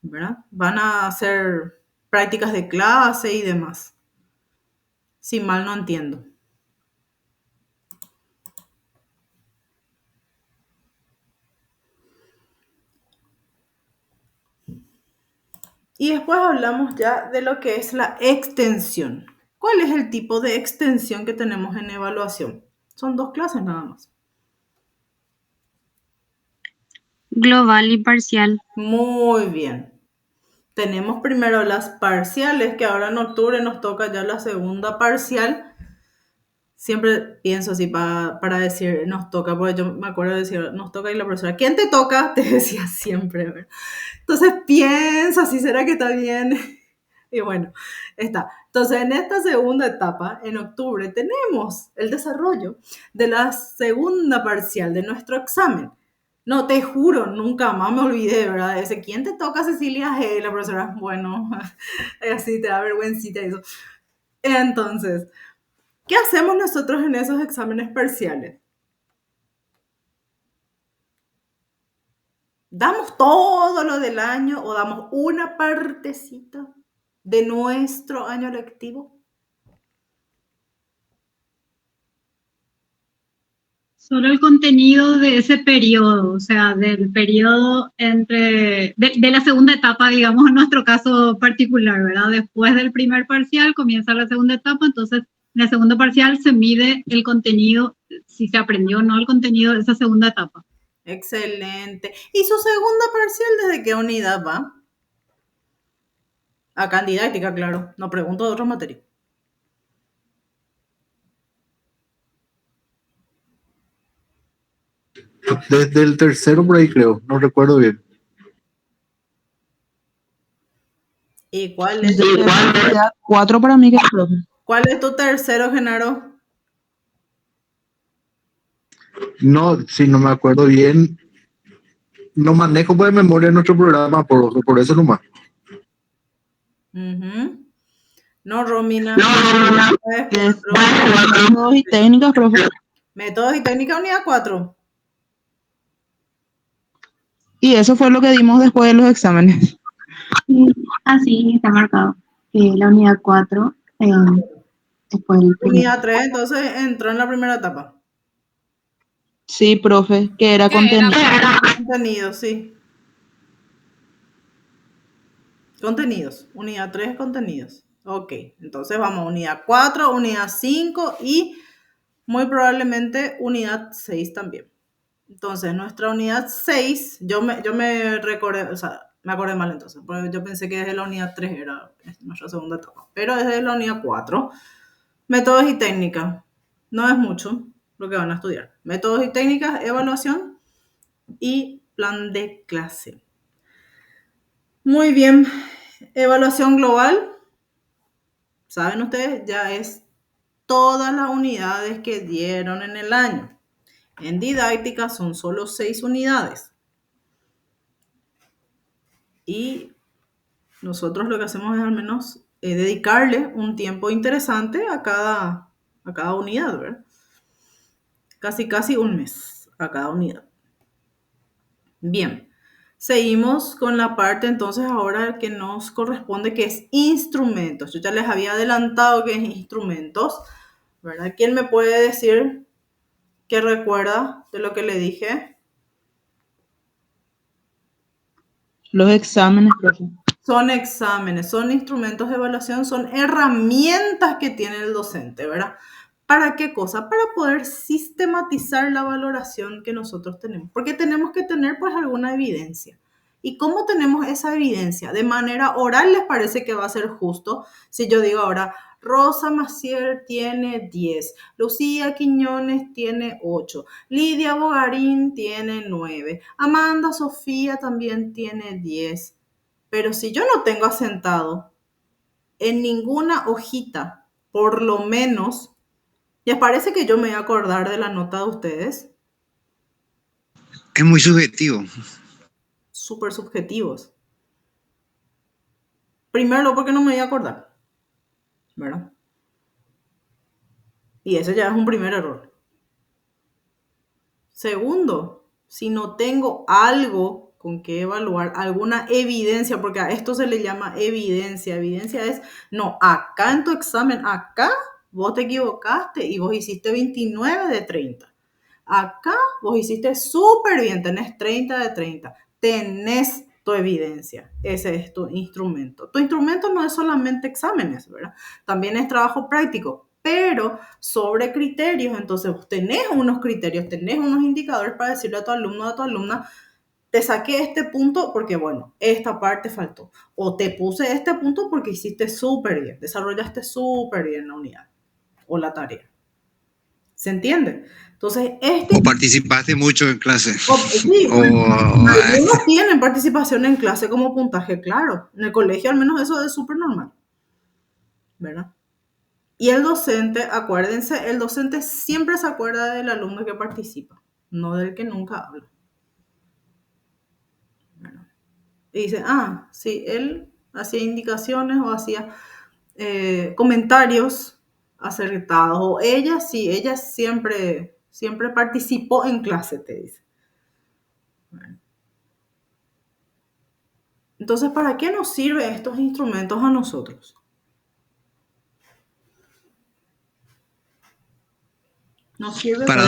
¿verdad? Van a hacer prácticas de clase y demás. Si mal no entiendo. Y después hablamos ya de lo que es la extensión. ¿Cuál es el tipo de extensión que tenemos en evaluación? Son 2 clases nada más. Global y parcial. Muy bien. Tenemos primero las parciales, que ahora en octubre nos toca ya la segunda parcial. Siempre pienso así para decir nos toca, porque yo me acuerdo de decir nos toca y la profesora, ¿quién te toca? Te decía siempre, ¿verdad? Entonces pienso, ¿sí será que está bien? Y bueno, está. Entonces, en esta segunda etapa, en octubre, tenemos el desarrollo de la segunda parcial de nuestro examen. No, te juro, nunca más me olvidé, ¿verdad? Ese, ¿quién te toca, Cecilia? Hey, la profesora, bueno, así te da vergüencita eso. Entonces, ¿qué hacemos nosotros en esos exámenes parciales? ¿Damos todo lo del año o damos una partecita de nuestro año lectivo? Solo el contenido de ese periodo, o sea, del periodo de la segunda etapa, digamos, en nuestro caso particular, ¿verdad? Después del primer parcial comienza la segunda etapa, entonces en la segunda parcial se mide el contenido, si se aprendió o no el contenido de esa segunda etapa. Excelente. ¿Y su segunda parcial desde qué unidad va? Acá en didáctica, claro. No pregunto de otra materia. Desde el tercero por ahí creo, no recuerdo bien. ¿Y cuál es? 4 para mí que es profe. ¿Cuál es tu tercero, Genaro? No, si no me acuerdo bien, no manejo de memoria nuestro programa, por eso nomás. No, Romina. Métodos y técnicas, profe. Métodos y técnicas, unidad 4. Y eso fue lo que dimos después de los exámenes. Así está marcado. La unidad 4, después el Unidad 3, entonces entró en la primera etapa. Sí, profe, que era contenido. Contenido, sí. Contenidos. Unidad 3, contenidos. Ok, entonces vamos a unidad 4, unidad 5 y muy probablemente unidad 6 también. Entonces, nuestra unidad 6, yo me recordé, o sea, me acordé mal entonces, porque yo pensé que desde la unidad 3 era nuestra segunda etapa, pero desde la unidad 4, métodos y técnicas, no es mucho lo que van a estudiar. Métodos y técnicas, evaluación, y plan de clase. Muy bien. Evaluación global. ¿Saben ustedes? Ya es todas las unidades que dieron en el año. En didáctica son solo 6 unidades. Y nosotros lo que hacemos es al menos dedicarle un tiempo interesante a cada unidad, ¿verdad? Casi un mes a cada unidad. Bien, seguimos con la parte entonces ahora que nos corresponde, que es instrumentos. Yo ya les había adelantado que es instrumentos, ¿verdad? ¿Quién me puede decir qué recuerda de lo que le dije? Los exámenes, profe. Son exámenes, son instrumentos de evaluación, son herramientas que tiene el docente, ¿verdad? ¿Para qué cosa? Para poder sistematizar la valoración que nosotros tenemos, porque tenemos que tener pues alguna evidencia. ¿Y cómo tenemos esa evidencia? De manera oral, ¿les parece que va a ser justo? Si yo digo ahora, Rosa Maciel tiene 10, Lucía Quiñones tiene 8, Lidia Bogarín tiene 9, Amanda Sofía también tiene 10. Pero si yo no tengo asentado en ninguna hojita, por lo menos, ¿les parece que yo me voy a acordar de la nota de ustedes? Es muy subjetivo. Súper subjetivos. Primero, porque no me voy a acordar, ¿verdad? Y ese ya es un primer error. Segundo, si no tengo algo con que evaluar, alguna evidencia, porque a esto se le llama evidencia. Evidencia es, no, acá en tu examen, acá vos te equivocaste y vos hiciste 29 de 30. Acá vos hiciste súper bien, tenés 30 de 30. Tenés tu evidencia. Ese es tu instrumento. Tu instrumento no es solamente exámenes, ¿verdad? También es trabajo práctico, pero sobre criterios. Entonces, vos tenés unos criterios, tenés unos indicadores para decirle a tu alumno o a tu alumna, te saqué este punto porque, bueno, esta parte faltó. O te puse este punto porque hiciste súper bien, desarrollaste súper bien la unidad o la tarea. ¿Se entiende? Entonces, O participaste mucho en clase. Sí, algunos tienen participación en clase como puntaje, claro. En el colegio al menos eso es súper normal, ¿verdad? Y el docente, acuérdense, el docente siempre se acuerda del alumno que participa, no del que nunca habla. Bueno, y dice, sí, él hacía indicaciones o hacía comentarios acertados, o ella sí, ella siempre participó en clase, te dice. Bueno. Entonces, ¿para qué nos sirven estos instrumentos a nosotros? Nos sirve para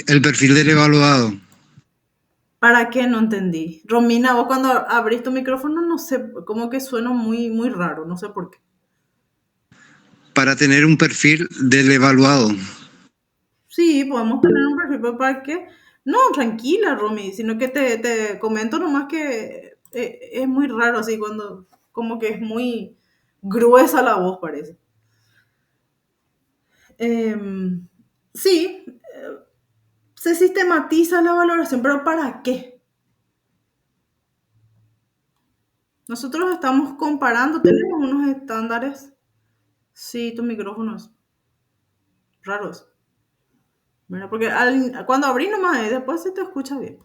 el perfil del evaluado. ¿Para qué? No entendí. Romina, vos cuando abrís tu micrófono, no sé, como que suena muy, muy raro, no sé por qué. Para tener un perfil del evaluado. Sí, podemos tener un perfil, pero ¿para qué? No, tranquila, Romy, sino que te comento nomás que es muy raro así cuando, como que es muy gruesa la voz, parece. Sí, se sistematiza la valoración, pero ¿para qué? Nosotros estamos comparando, tenemos unos estándares. Sí, tu micrófono es raros. ¿Verdad? Porque cuando abrí nomás, después se te escucha bien.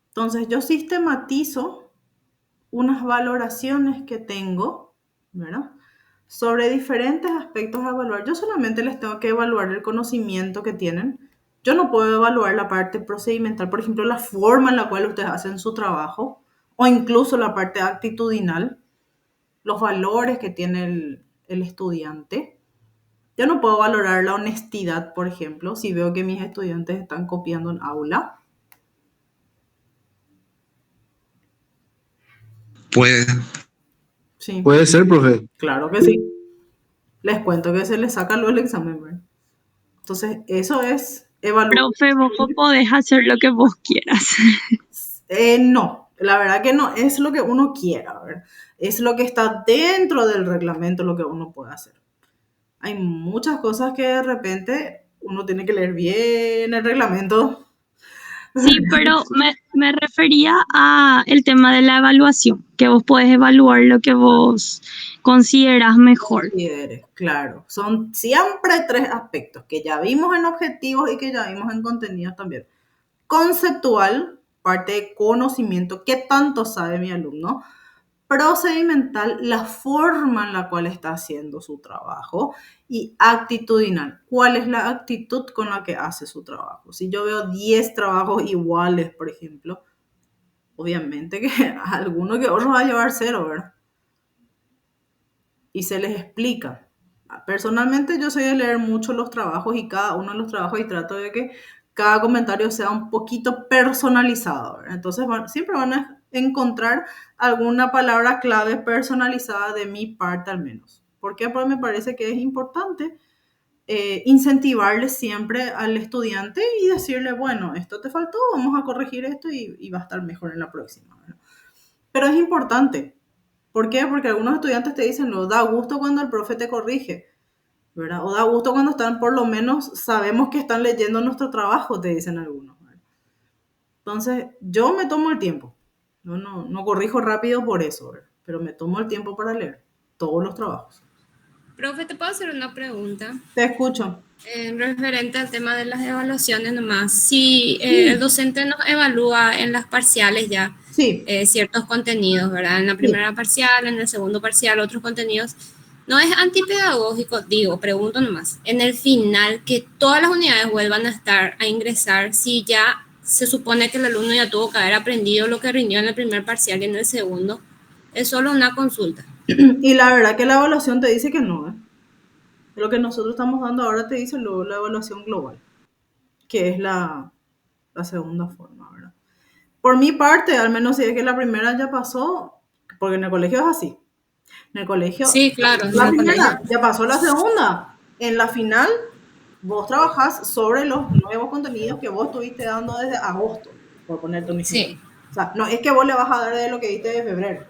Entonces, yo sistematizo unas valoraciones que tengo, ¿verdad? Sobre diferentes aspectos a evaluar. Yo solamente les tengo que evaluar el conocimiento que tienen. Yo no puedo evaluar la parte procedimental, por ejemplo, la forma en la cual ustedes hacen su trabajo, o incluso la parte actitudinal, los valores que tiene el estudiante. Yo no puedo valorar la honestidad, por ejemplo, si veo que mis estudiantes están copiando en aula. Puede. Sí. Puede ser, profe. Claro que sí. Les cuento que se les saca luego el examen, ¿verdad? Entonces, eso es evaluar. Profe, vos podés hacer lo que vos quieras. No, la verdad que no es lo que uno quiera, ¿verdad? Es lo que está dentro del reglamento lo que uno puede hacer. Hay muchas cosas que de repente uno tiene que leer bien el reglamento. Sí, pero me refería a el tema de la evaluación, que vos podés evaluar lo que vos consideras mejor. Claro, son siempre 3 aspectos que ya vimos en objetivos y que ya vimos en contenidos también. Conceptual, parte de conocimiento, qué tanto sabe mi alumno. Procedimental, la forma en la cual está haciendo su trabajo. Y actitudinal, cuál es la actitud con la que hace su trabajo. Si yo veo 10 trabajos iguales, por ejemplo, obviamente que alguno que otro va a llevar 0, ¿verdad? Y se les explica. Personalmente yo soy de leer mucho los trabajos y cada uno de los trabajos y trato de que cada comentario sea un poquito personalizado, ¿verdad? Entonces siempre van a encontrar alguna palabra clave personalizada de mi parte al menos. ¿Por qué? Porque me parece que es importante incentivarle siempre al estudiante y decirle, bueno, esto te faltó, vamos a corregir esto y va a estar mejor en la próxima, ¿verdad? Pero es importante. ¿Por qué? Porque algunos estudiantes te dicen, lo da gusto cuando el profe te corrige, ¿verdad? O da gusto cuando están, por lo menos, sabemos que están leyendo nuestro trabajo, te dicen algunos, ¿verdad? Entonces, yo me tomo el tiempo. No corrijo rápido por eso, ¿verdad? Pero me tomo el tiempo para leer todos los trabajos. Profe, ¿te puedo hacer una pregunta? Te escucho. Referente al tema de las evaluaciones nomás. Si el docente nos evalúa en las parciales ya ciertos contenidos, ¿verdad? En la primera parcial, en el segundo parcial, otros contenidos. ¿No es antipedagógico? Digo, pregunto nomás. En el final, que todas las unidades vuelvan a ingresar si ya se supone que el alumno ya tuvo que haber aprendido lo que rindió en el primer parcial y en el segundo. Es solo una consulta. Y la verdad que la evaluación te dice que no, ¿eh? Lo que nosotros estamos dando ahora te dice luego la evaluación global, que es la segunda forma, ¿verdad? Por mi parte, al menos si es que la primera ya pasó, porque en el colegio es así. En el colegio, sí, claro, la primera ya pasó la segunda. En la final, vos trabajás sobre los nuevos contenidos que vos estuviste dando desde agosto, por ponerte un ejemplo. Sí. O sea, no es que vos le vas a dar de lo que diste de febrero.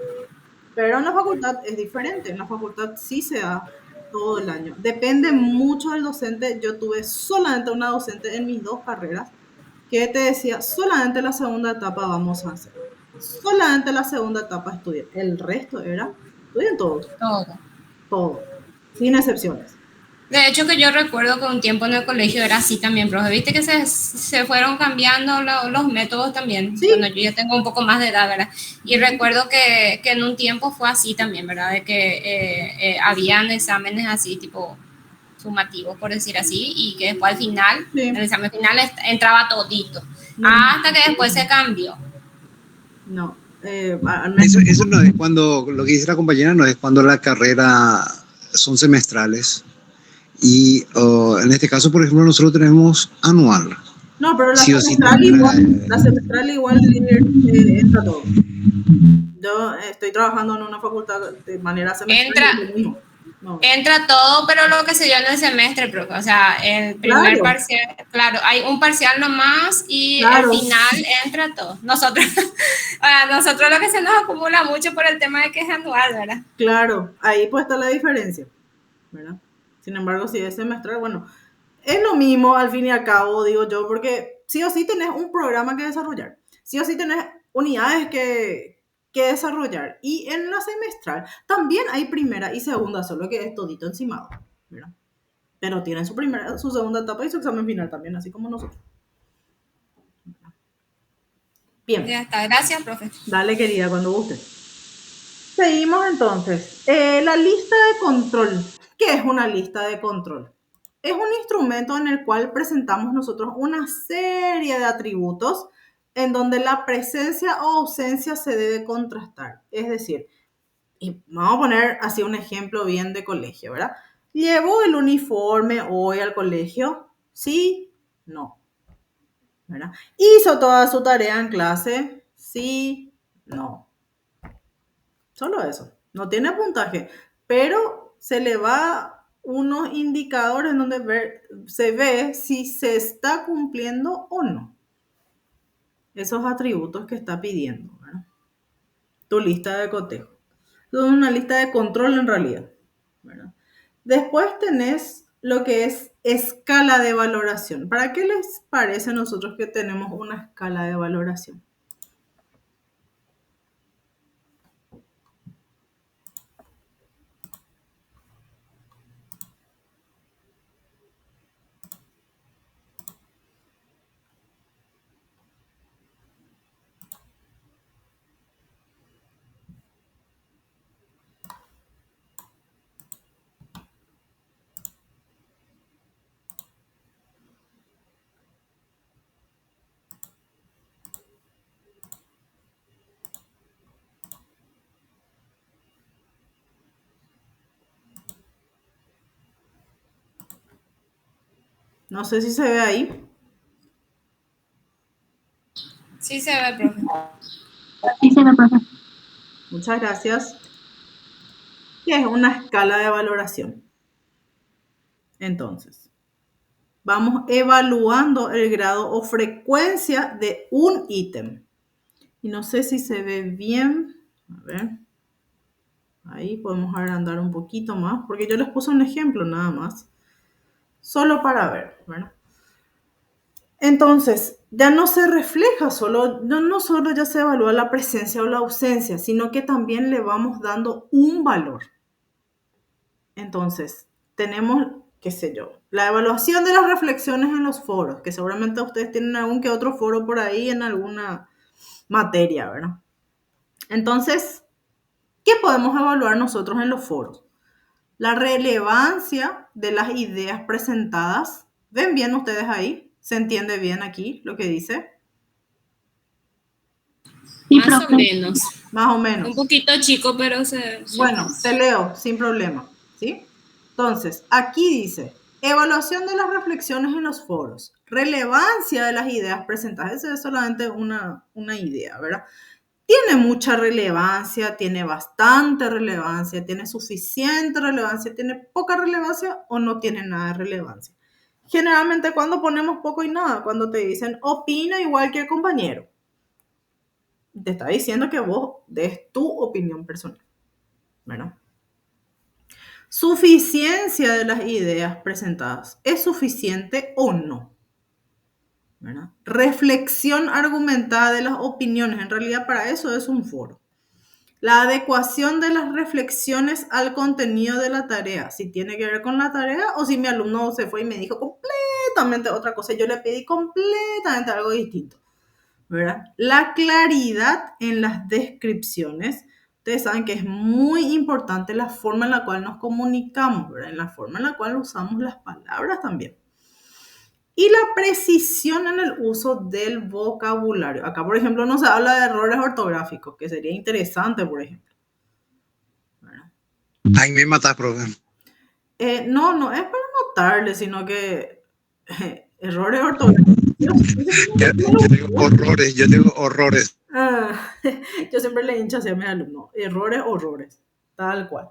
Pero en la facultad es diferente. En la facultad sí se da todo el año. Depende mucho del docente. Yo tuve solamente una docente en mis 2 carreras que te decía, solamente la segunda etapa vamos a hacer. Solamente la segunda etapa estudiar. El resto era, estudian todos. Todo. Sin excepciones. De hecho, que yo recuerdo que un tiempo en el colegio era así también, profe. Viste que se fueron cambiando los métodos también. Sí. Bueno, yo ya tengo un poco más de edad, ¿verdad? Y recuerdo que en un tiempo fue así también, ¿verdad? De que habían exámenes así, tipo sumativos, por decir así, y que después al final, en el examen final entraba todito. Hasta que después se cambió. No. Eso no es cuando, lo que dice la compañera, no es cuando la carrera son semestrales. Y en este caso, por ejemplo, nosotros tenemos anual. No, pero la semestral igual entra todo. Yo estoy trabajando en una facultad de manera semestral. Entra todo, pero lo que se dio en el semestre, profe. O sea, el primer parcial, claro, hay un parcial nomás y al final entra todo. Nosotros lo que se nos acumula mucho por el tema de que es anual, ¿verdad? Claro, ahí pues está la diferencia, ¿verdad? Sin embargo, si es semestral, bueno, es lo mismo al fin y al cabo, digo yo, porque sí o sí tenés un programa que desarrollar, sí o sí tenés unidades que desarrollar, y en la semestral también hay primera y segunda, solo que es todito encimado, ¿verdad? Pero tienen su primera, su segunda etapa y su examen final también, así como nosotros. Bien. Ya está, gracias, profe. Dale, querida, cuando guste. Seguimos entonces. La lista de control. ¿Qué es una lista de control? Es un instrumento en el cual presentamos nosotros una serie de atributos en donde la presencia o ausencia se debe contrastar. Es decir, y vamos a poner así un ejemplo bien de colegio, ¿verdad? ¿Llevó el uniforme hoy al colegio? Sí, no. ¿Verdad? ¿Hizo toda su tarea en clase? Sí, no. Solo eso. No tiene puntaje, pero se le va unos indicadores donde se ve si se está cumpliendo o no. esos atributos que está pidiendo, ¿verdad? Tu lista de cotejo. Es una lista de control en realidad, ¿verdad? Después tenés lo que es escala de valoración. ¿Para qué les parece a nosotros que tenemos una escala de valoración? No sé si se ve ahí. Sí se ve, profe. Sí se ve, profe. Muchas gracias. ¿Qué es una escala de valoración? Entonces, vamos evaluando el grado o frecuencia de un ítem. Y no sé si se ve bien. A ver. Ahí podemos agrandar un poquito más, porque yo les puse un ejemplo nada más. Solo para ver, ¿verdad? Entonces, ya no se refleja no solo ya se evalúa la presencia o la ausencia, sino que también le vamos dando un valor. Entonces, tenemos, qué sé yo, la evaluación de las reflexiones en los foros, que seguramente ustedes tienen algún que otro foro por ahí en alguna materia, ¿verdad? Entonces, ¿qué podemos evaluar nosotros en los foros? La relevancia de las ideas presentadas. ¿Ven bien ustedes ahí? ¿Se entiende bien aquí lo que dice? Sí, Más profe. o menos. Más o menos. Un poquito chico, pero se... Bueno, te leo sin problema, ¿sí? Entonces, aquí dice, evaluación de las reflexiones en los foros, relevancia de las ideas presentadas. Esa es solamente una idea, ¿verdad? Tiene mucha relevancia, tiene bastante relevancia, tiene suficiente relevancia, tiene poca relevancia o no tiene nada de relevancia. Generalmente cuando ponemos poco y nada, cuando te dicen opina igual que el compañero, te está diciendo que vos des tu opinión personal, ¿verdad? Suficiencia de las ideas presentadas. ¿Es suficiente o no? ¿Verdad? Reflexión argumentada de las opiniones. En realidad para eso es un foro. La adecuación de las reflexiones al contenido de la tarea. Si tiene que ver con la tarea o si mi alumno se fue y me dijo completamente otra cosa. Yo le pedí completamente algo distinto, ¿verdad? La claridad en las descripciones. Ustedes saben que es muy importante la forma en la cual nos comunicamos, ¿verdad? En la forma en la cual usamos las palabras también. Y la precisión en el uso del vocabulario. Acá, por ejemplo, no se habla de errores ortográficos, que sería interesante, por ejemplo. Ahí me matas, profe. No es para matarle, sino que errores ortográficos. Yo tengo horrores. Yo siempre le hincho hacia mis alumnos. Horrores, tal cual.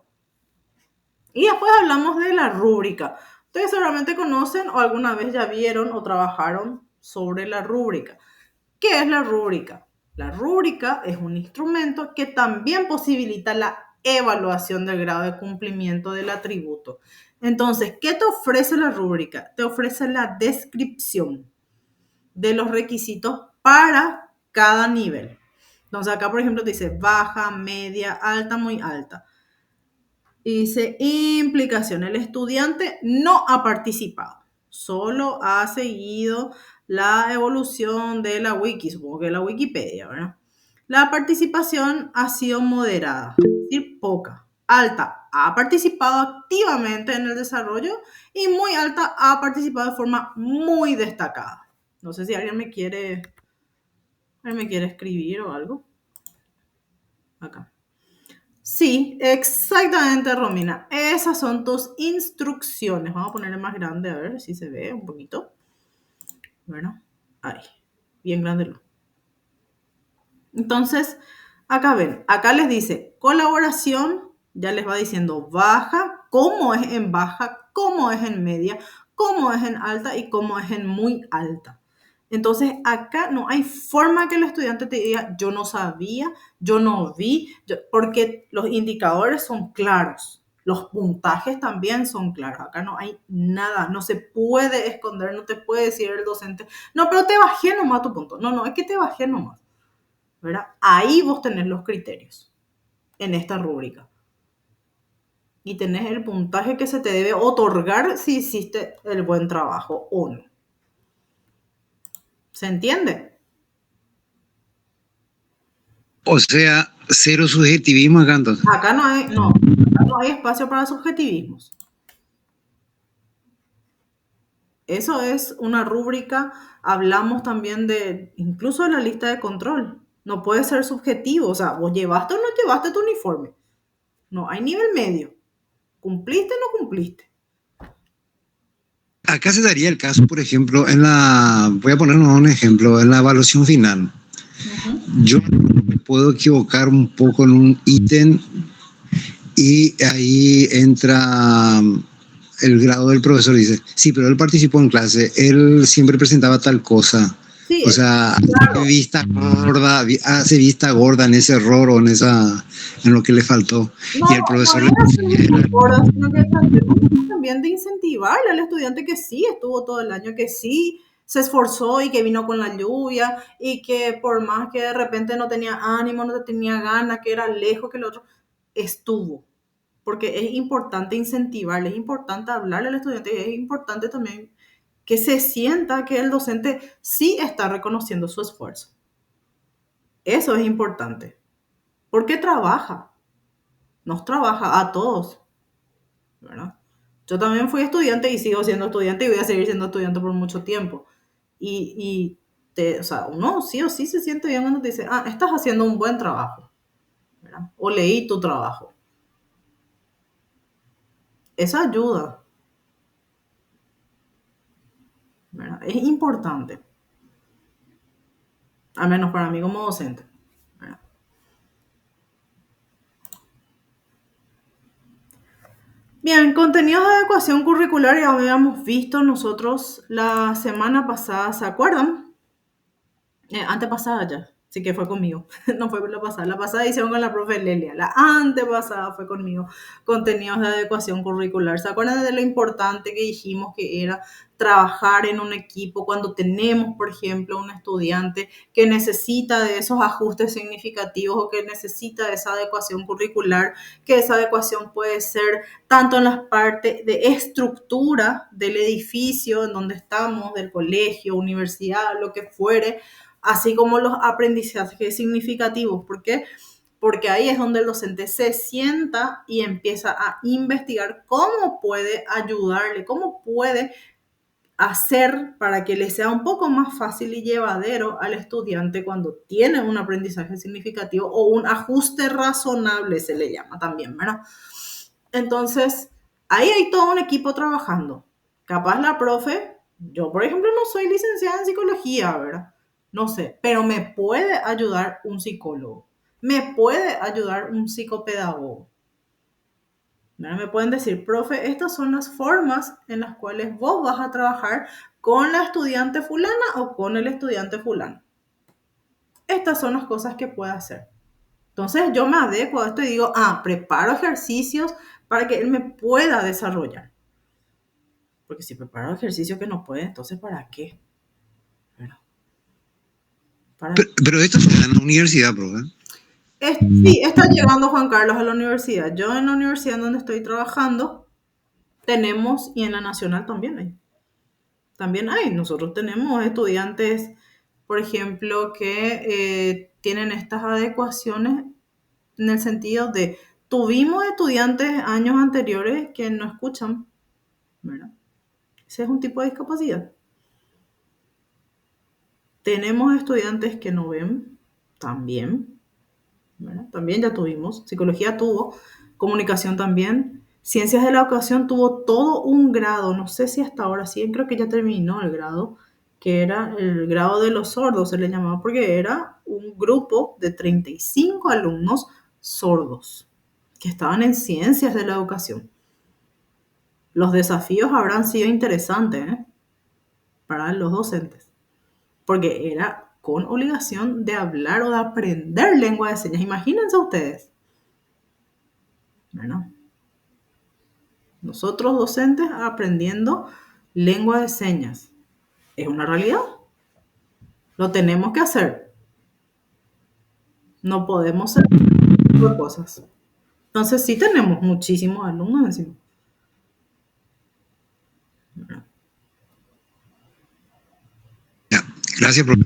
Y después hablamos de la rúbrica. Ustedes seguramente conocen o alguna vez ya vieron o trabajaron sobre la rúbrica. ¿Qué es la rúbrica? La rúbrica es un instrumento que también posibilita la evaluación del grado de cumplimiento del atributo. Entonces, ¿qué te ofrece la rúbrica? Te ofrece la descripción de los requisitos para cada nivel. Entonces, acá, por ejemplo, te dice baja, media, alta, muy alta. Y dice implicación. El estudiante no ha participado, solo ha seguido la evolución de la wiki, supongo que la Wikipedia, ¿verdad? La participación ha sido moderada, es decir, poca. Alta, ha participado activamente en el desarrollo y muy alta, ha participado de forma muy destacada. No sé si alguien me quiere escribir o algo. Acá. Sí, exactamente, Romina. Esas son tus instrucciones. Vamos a ponerle más grande, a ver si se ve un poquito. Bueno, ahí, bien grande. Entonces, acá ven, acá les dice colaboración, ya les va diciendo baja, cómo es en baja, cómo es en media, cómo es en alta y cómo es en muy alta. Entonces, acá no hay forma que el estudiante te diga, yo no sabía, yo no vi, porque los indicadores son claros, los puntajes también son claros. Acá no hay nada, no se puede esconder, no te puede decir el docente, no, pero te bajé nomás tu punto. No, es que te bajé nomás, ¿verdad? Ahí vos tenés los criterios en esta rúbrica. Y tenés el puntaje que se te debe otorgar si hiciste el buen trabajo o no. ¿Se entiende? O sea, cero subjetivismo acá entonces. Acá no hay espacio para subjetivismos. Eso es una rúbrica. Hablamos también incluso de la lista de control. No puede ser subjetivo. O sea, vos llevaste o no llevaste tu uniforme. No hay nivel medio. ¿Cumpliste o no cumpliste? Acá se daría el caso, por ejemplo, voy a ponernos un ejemplo, en la evaluación final. Yo me puedo equivocar un poco en un ítem y ahí entra el grado del profesor y dice, sí, pero él participó en clase, él siempre presentaba tal cosa. Sí, o sea, claro. Hace vista gorda en ese error o en lo que le faltó. No, y el profesor también de incentivarle al estudiante que sí estuvo todo el año, que sí se esforzó y que vino con la lluvia y que por más que de repente no tenía ánimo, no tenía ganas, que era lejos que el otro, estuvo. Porque es importante incentivarle, es importante hablarle al estudiante y es importante también que se sienta que el docente sí está reconociendo su esfuerzo. Eso es importante. Porque trabaja. Nos trabaja a todos, ¿verdad? Yo también fui estudiante y sigo siendo estudiante y voy a seguir siendo estudiante por mucho tiempo. O sea, uno sí o sí se siente bien cuando te dice, estás haciendo un buen trabajo, ¿verdad? O leí tu trabajo. Eso ayuda, ¿verdad? Es importante. Al menos para mí como docente, ¿verdad? Bien, contenidos de adecuación curricular ya habíamos visto nosotros la semana pasada, ¿se acuerdan? Antepasada ya, sí que fue conmigo, no fue la pasada hicieron con la profe Lelia, la antepasada fue conmigo, contenidos de adecuación curricular. ¿Se acuerdan de lo importante que dijimos que era trabajar en un equipo cuando tenemos, por ejemplo, un estudiante que necesita de esos ajustes significativos o que necesita de esa adecuación curricular, que esa adecuación puede ser tanto en las partes de estructura del edificio en donde estamos, del colegio, universidad, lo que fuere, así como los aprendizajes significativos? ¿Por qué? Porque ahí es donde el docente se sienta y empieza a investigar cómo puede ayudarle, cómo puede hacer para que le sea un poco más fácil y llevadero al estudiante cuando tiene un aprendizaje significativo o un ajuste razonable, se le llama también, ¿verdad? Entonces, ahí hay todo un equipo trabajando. Capaz la profe, yo por ejemplo no soy licenciada en psicología, ¿verdad? No sé, pero me puede ayudar un psicólogo, me puede ayudar un psicopedagogo. Me pueden decir, profe, estas son las formas en las cuales vos vas a trabajar con la estudiante fulana o con el estudiante fulano. Estas son las cosas que puede hacer. Entonces yo me adecuo a esto y digo, preparo ejercicios para que él me pueda desarrollar. Porque si preparo ejercicios que no puede, entonces ¿para qué? Pero esto fue en la universidad, profe. Sí, está llegando Juan Carlos a la universidad. Yo en la universidad donde estoy trabajando tenemos, y en la nacional también hay. Nosotros tenemos estudiantes, por ejemplo, que tienen estas adecuaciones en el sentido de, tuvimos estudiantes años anteriores que no escuchan, ¿verdad? Ese es un tipo de discapacidad. Tenemos estudiantes que no ven, también, ¿verdad? También ya tuvimos, psicología tuvo, comunicación también, ciencias de la educación tuvo todo un grado, no sé si hasta ahora sí, creo que ya terminó el grado, que era el grado de los sordos, se le llamaba, porque era un grupo de 35 alumnos sordos que estaban en ciencias de la educación. Los desafíos habrán sido interesantes, para los docentes. porque era con obligación de hablar o de aprender lengua de señas. Imagínense ustedes. Bueno, nosotros docentes aprendiendo lengua de señas. ¿Es una realidad? Lo tenemos que hacer. No podemos hacer cosas. Entonces sí tenemos muchísimos alumnos encima. Gracias, profe.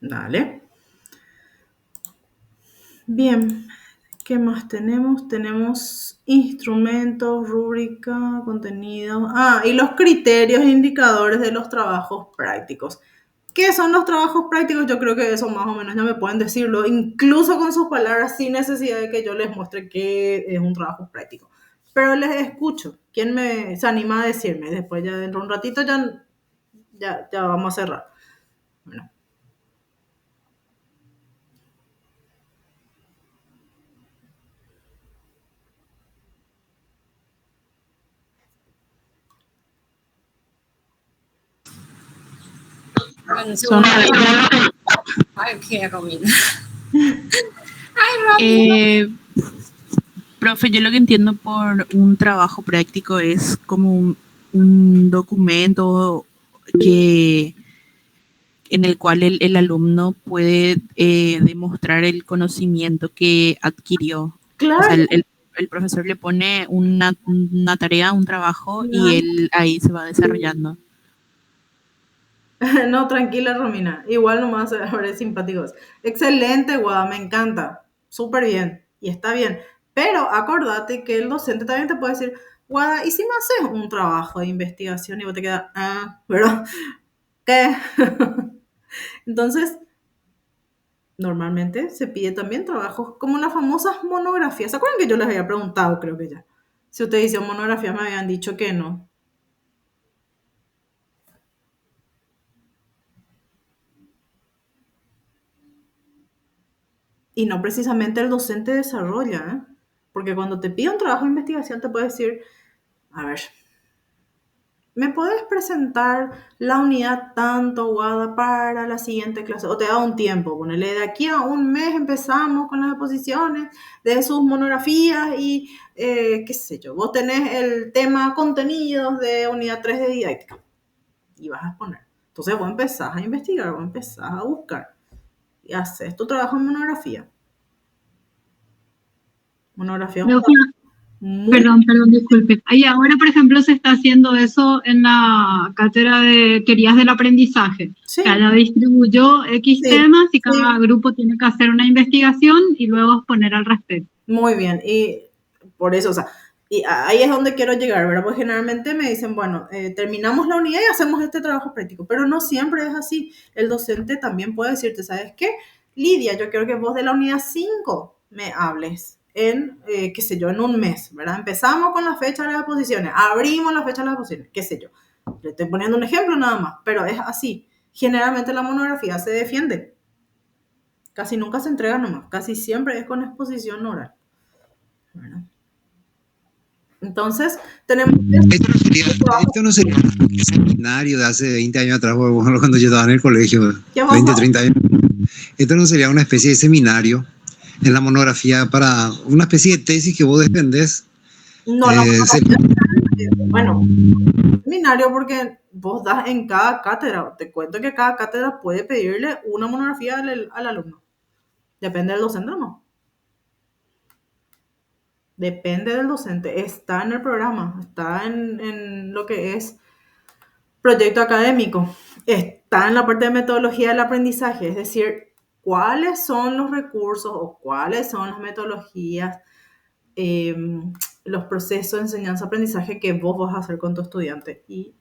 Dale. Bien, ¿qué más tenemos? Tenemos instrumentos, rúbrica, contenido. Y los criterios e indicadores de los trabajos prácticos. ¿Qué son los trabajos prácticos? Yo creo que eso más o menos ya me pueden decirlo, incluso con sus palabras, sin necesidad de que yo les muestre qué es un trabajo práctico. Pero les escucho. ¿Quién se anima a decirme? Después ya dentro de un ratito ya vamos a cerrar. Bueno. Ay, qué comida. Profe, yo lo que entiendo por un trabajo práctico es como un documento en el cual el alumno puede demostrar el conocimiento que adquirió. Claro. O sea, el profesor le pone una tarea, un trabajo, y él ahí se va desarrollando. No, tranquila, Romina. Igual nomás ahora es simpáticos. Excelente, Guada, me encanta. Súper bien. Y está bien. Pero acordate que el docente también te puede decir, Guada, ¿y si me haces un trabajo de investigación? Y vos te quedas, ¿pero qué? Entonces, normalmente se pide también trabajos como las famosas monografías. ¿Se acuerdan que yo les había preguntado, creo que ya? Si ustedes hicieron monografías me habían dicho que no. Y no precisamente el docente desarrolla, ¿eh? Porque cuando te pide un trabajo de investigación te puede decir, a ver, ¿me puedes presentar la unidad tanto, Guada, para la siguiente clase? O te da un tiempo, ponele, de aquí a un mes empezamos con las exposiciones de sus monografías y qué sé yo, vos tenés el tema contenidos de unidad 3 de didáctica y vas a exponer. Entonces vos empezás a investigar, vos empezás a buscar y haces tu trabajo en monografía. Monografía. Perdón, disculpe. Y ahora, por ejemplo, se está haciendo eso en la cátedra de teorías del aprendizaje. Sí. Cada distribuyó X temas y cada grupo tiene que hacer una investigación y luego exponer al respecto. Muy bien, y por eso, o sea, y ahí es donde quiero llegar, ¿verdad? Pues generalmente me dicen, bueno, terminamos la unidad y hacemos este trabajo práctico, pero no siempre es así. El docente también puede decirte, ¿sabes qué? Lidia, yo quiero que vos de la unidad 5 me hables en, qué sé yo, en un mes, ¿verdad? Empezamos con la fecha de las exposiciones, abrimos la fecha de las exposiciones, qué sé yo. Le estoy poniendo un ejemplo nada más, pero es así. Generalmente la monografía se defiende. Casi nunca se entrega nomás, casi siempre es con exposición oral. ¿Verdad? Entonces, tenemos... Esto no sería un seminario de hace 20 años atrás, cuando yo estaba en el colegio, 20, 30 años. Esto no sería una especie de seminario en la monografía para una especie de tesis que vos defendés. No, bueno, seminario porque vos das en cada cátedra. Te cuento que cada cátedra puede pedirle una monografía al alumno. Depende del docente o no. Depende del docente. Está en el programa, está en lo que es proyecto académico, está en la parte de metodología del aprendizaje, es decir, cuáles son los recursos o cuáles son las metodologías, los procesos de enseñanza-aprendizaje que vos vas a hacer con tu estudiante y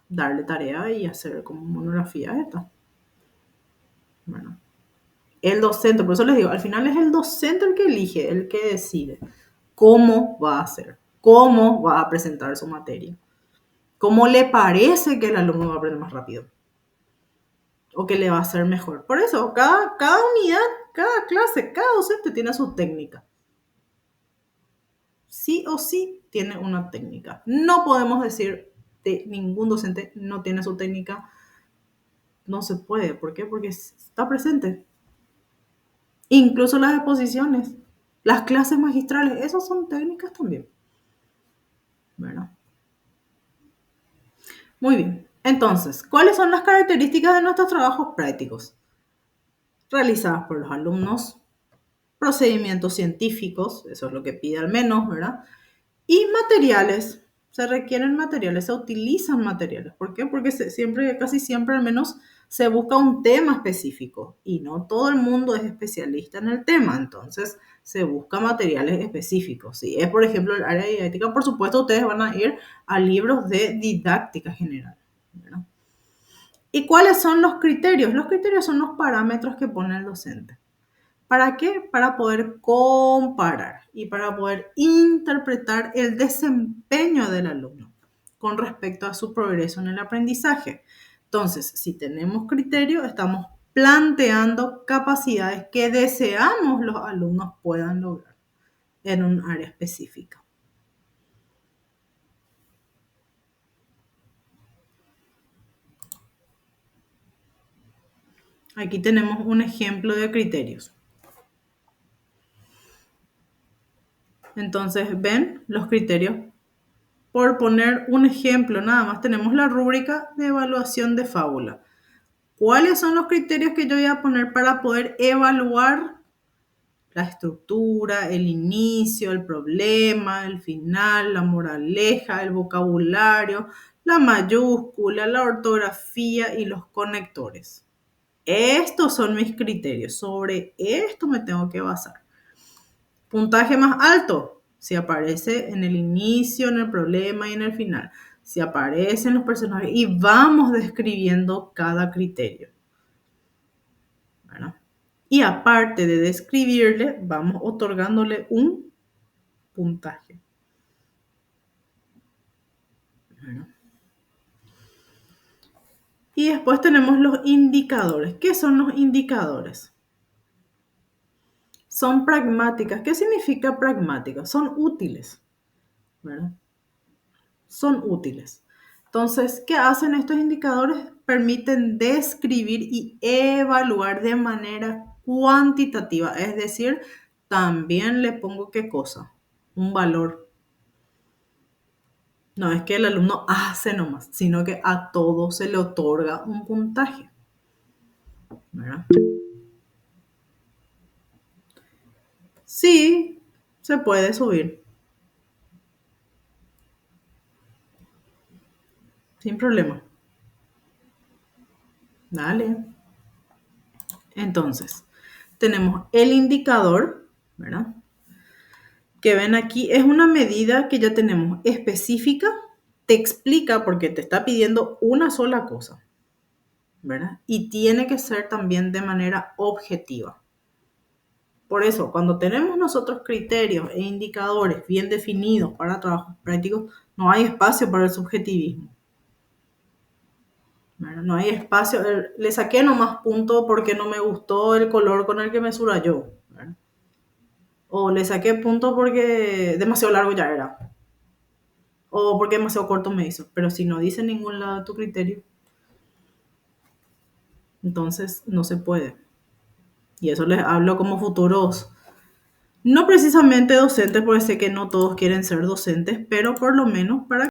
darle tarea y hacer como monografía esta. Bueno. El docente, por eso les digo, al final es el docente el que elige, el que decide cómo va a hacer, cómo va a presentar su materia, cómo le parece que el alumno va a aprender más rápido o que le va a hacer mejor. Por eso, cada unidad, cada clase, cada docente tiene su técnica. Sí o sí tiene una técnica. No podemos decir que ningún docente no tiene su técnica. no se puede. ¿Por qué? Porque está presente. Incluso las exposiciones, las clases magistrales, esas son técnicas también. ¿Verdad? Muy bien. Entonces, ¿cuáles son las características de nuestros trabajos prácticos? Realizadas por los alumnos, procedimientos científicos, eso es lo que pide al menos, ¿verdad? Y materiales, se requieren materiales, se utilizan materiales. ¿Por qué? Porque casi siempre al menos se busca un tema específico y no todo el mundo es especialista en el tema, entonces se busca materiales específicos. Si es, por ejemplo, el área de didáctica, por supuesto, ustedes van a ir a libros de didáctica general, ¿verdad? ¿Y cuáles son los criterios? Los criterios son los parámetros que pone el docente. ¿Para qué? Para poder comparar y para poder interpretar el desempeño del alumno con respecto a su progreso en el aprendizaje. Entonces, si tenemos criterio, estamos planteando capacidades que deseamos los alumnos puedan lograr en un área específica. Aquí tenemos un ejemplo de criterios. Entonces, ven los criterios. Por poner un ejemplo, nada más tenemos la rúbrica de evaluación de fábula. ¿Cuáles son los criterios que yo voy a poner para poder evaluar la estructura, el inicio, el problema, el final, la moraleja, el vocabulario, la mayúscula, la ortografía y los conectores? Estos son mis criterios. Sobre esto me tengo que basar. Puntaje más alto, si aparece en el inicio, en el problema y en el final. Si aparecen los personajes y vamos describiendo cada criterio. ¿Verdad? Y aparte de describirle, vamos otorgándole un puntaje. ¿Verdad? Y después tenemos los indicadores. ¿Qué son los indicadores? Son pragmáticas. ¿Qué significa pragmática? Son útiles, ¿verdad? Son útiles. Entonces, ¿qué hacen estos indicadores? Permiten describir y evaluar de manera cuantitativa. Es decir, también le pongo ¿qué cosa? Un valor. No es que el alumno hace nomás, sino que a todo se le otorga un puntaje. ¿Verdad? Sí, se puede subir. Sin problema. Dale. Entonces, tenemos el indicador, ¿verdad? Que ven aquí, es una medida que ya tenemos específica, te explica porque te está pidiendo una sola cosa, ¿verdad? Y tiene que ser también de manera objetiva. Por eso, cuando tenemos nosotros criterios e indicadores bien definidos para trabajos prácticos, no hay espacio para el subjetivismo. ¿Verdad? No hay espacio. Le saqué nomás punto porque no me gustó el color con el que me subrayó. ¿Verdad? O le saqué punto porque demasiado largo ya era. O porque demasiado corto me hizo. Pero si no dice en ningún lado de tu criterio, entonces no se puede. Y eso les hablo como futuros, no precisamente docentes, porque sé que no todos quieren ser docentes, pero por lo menos para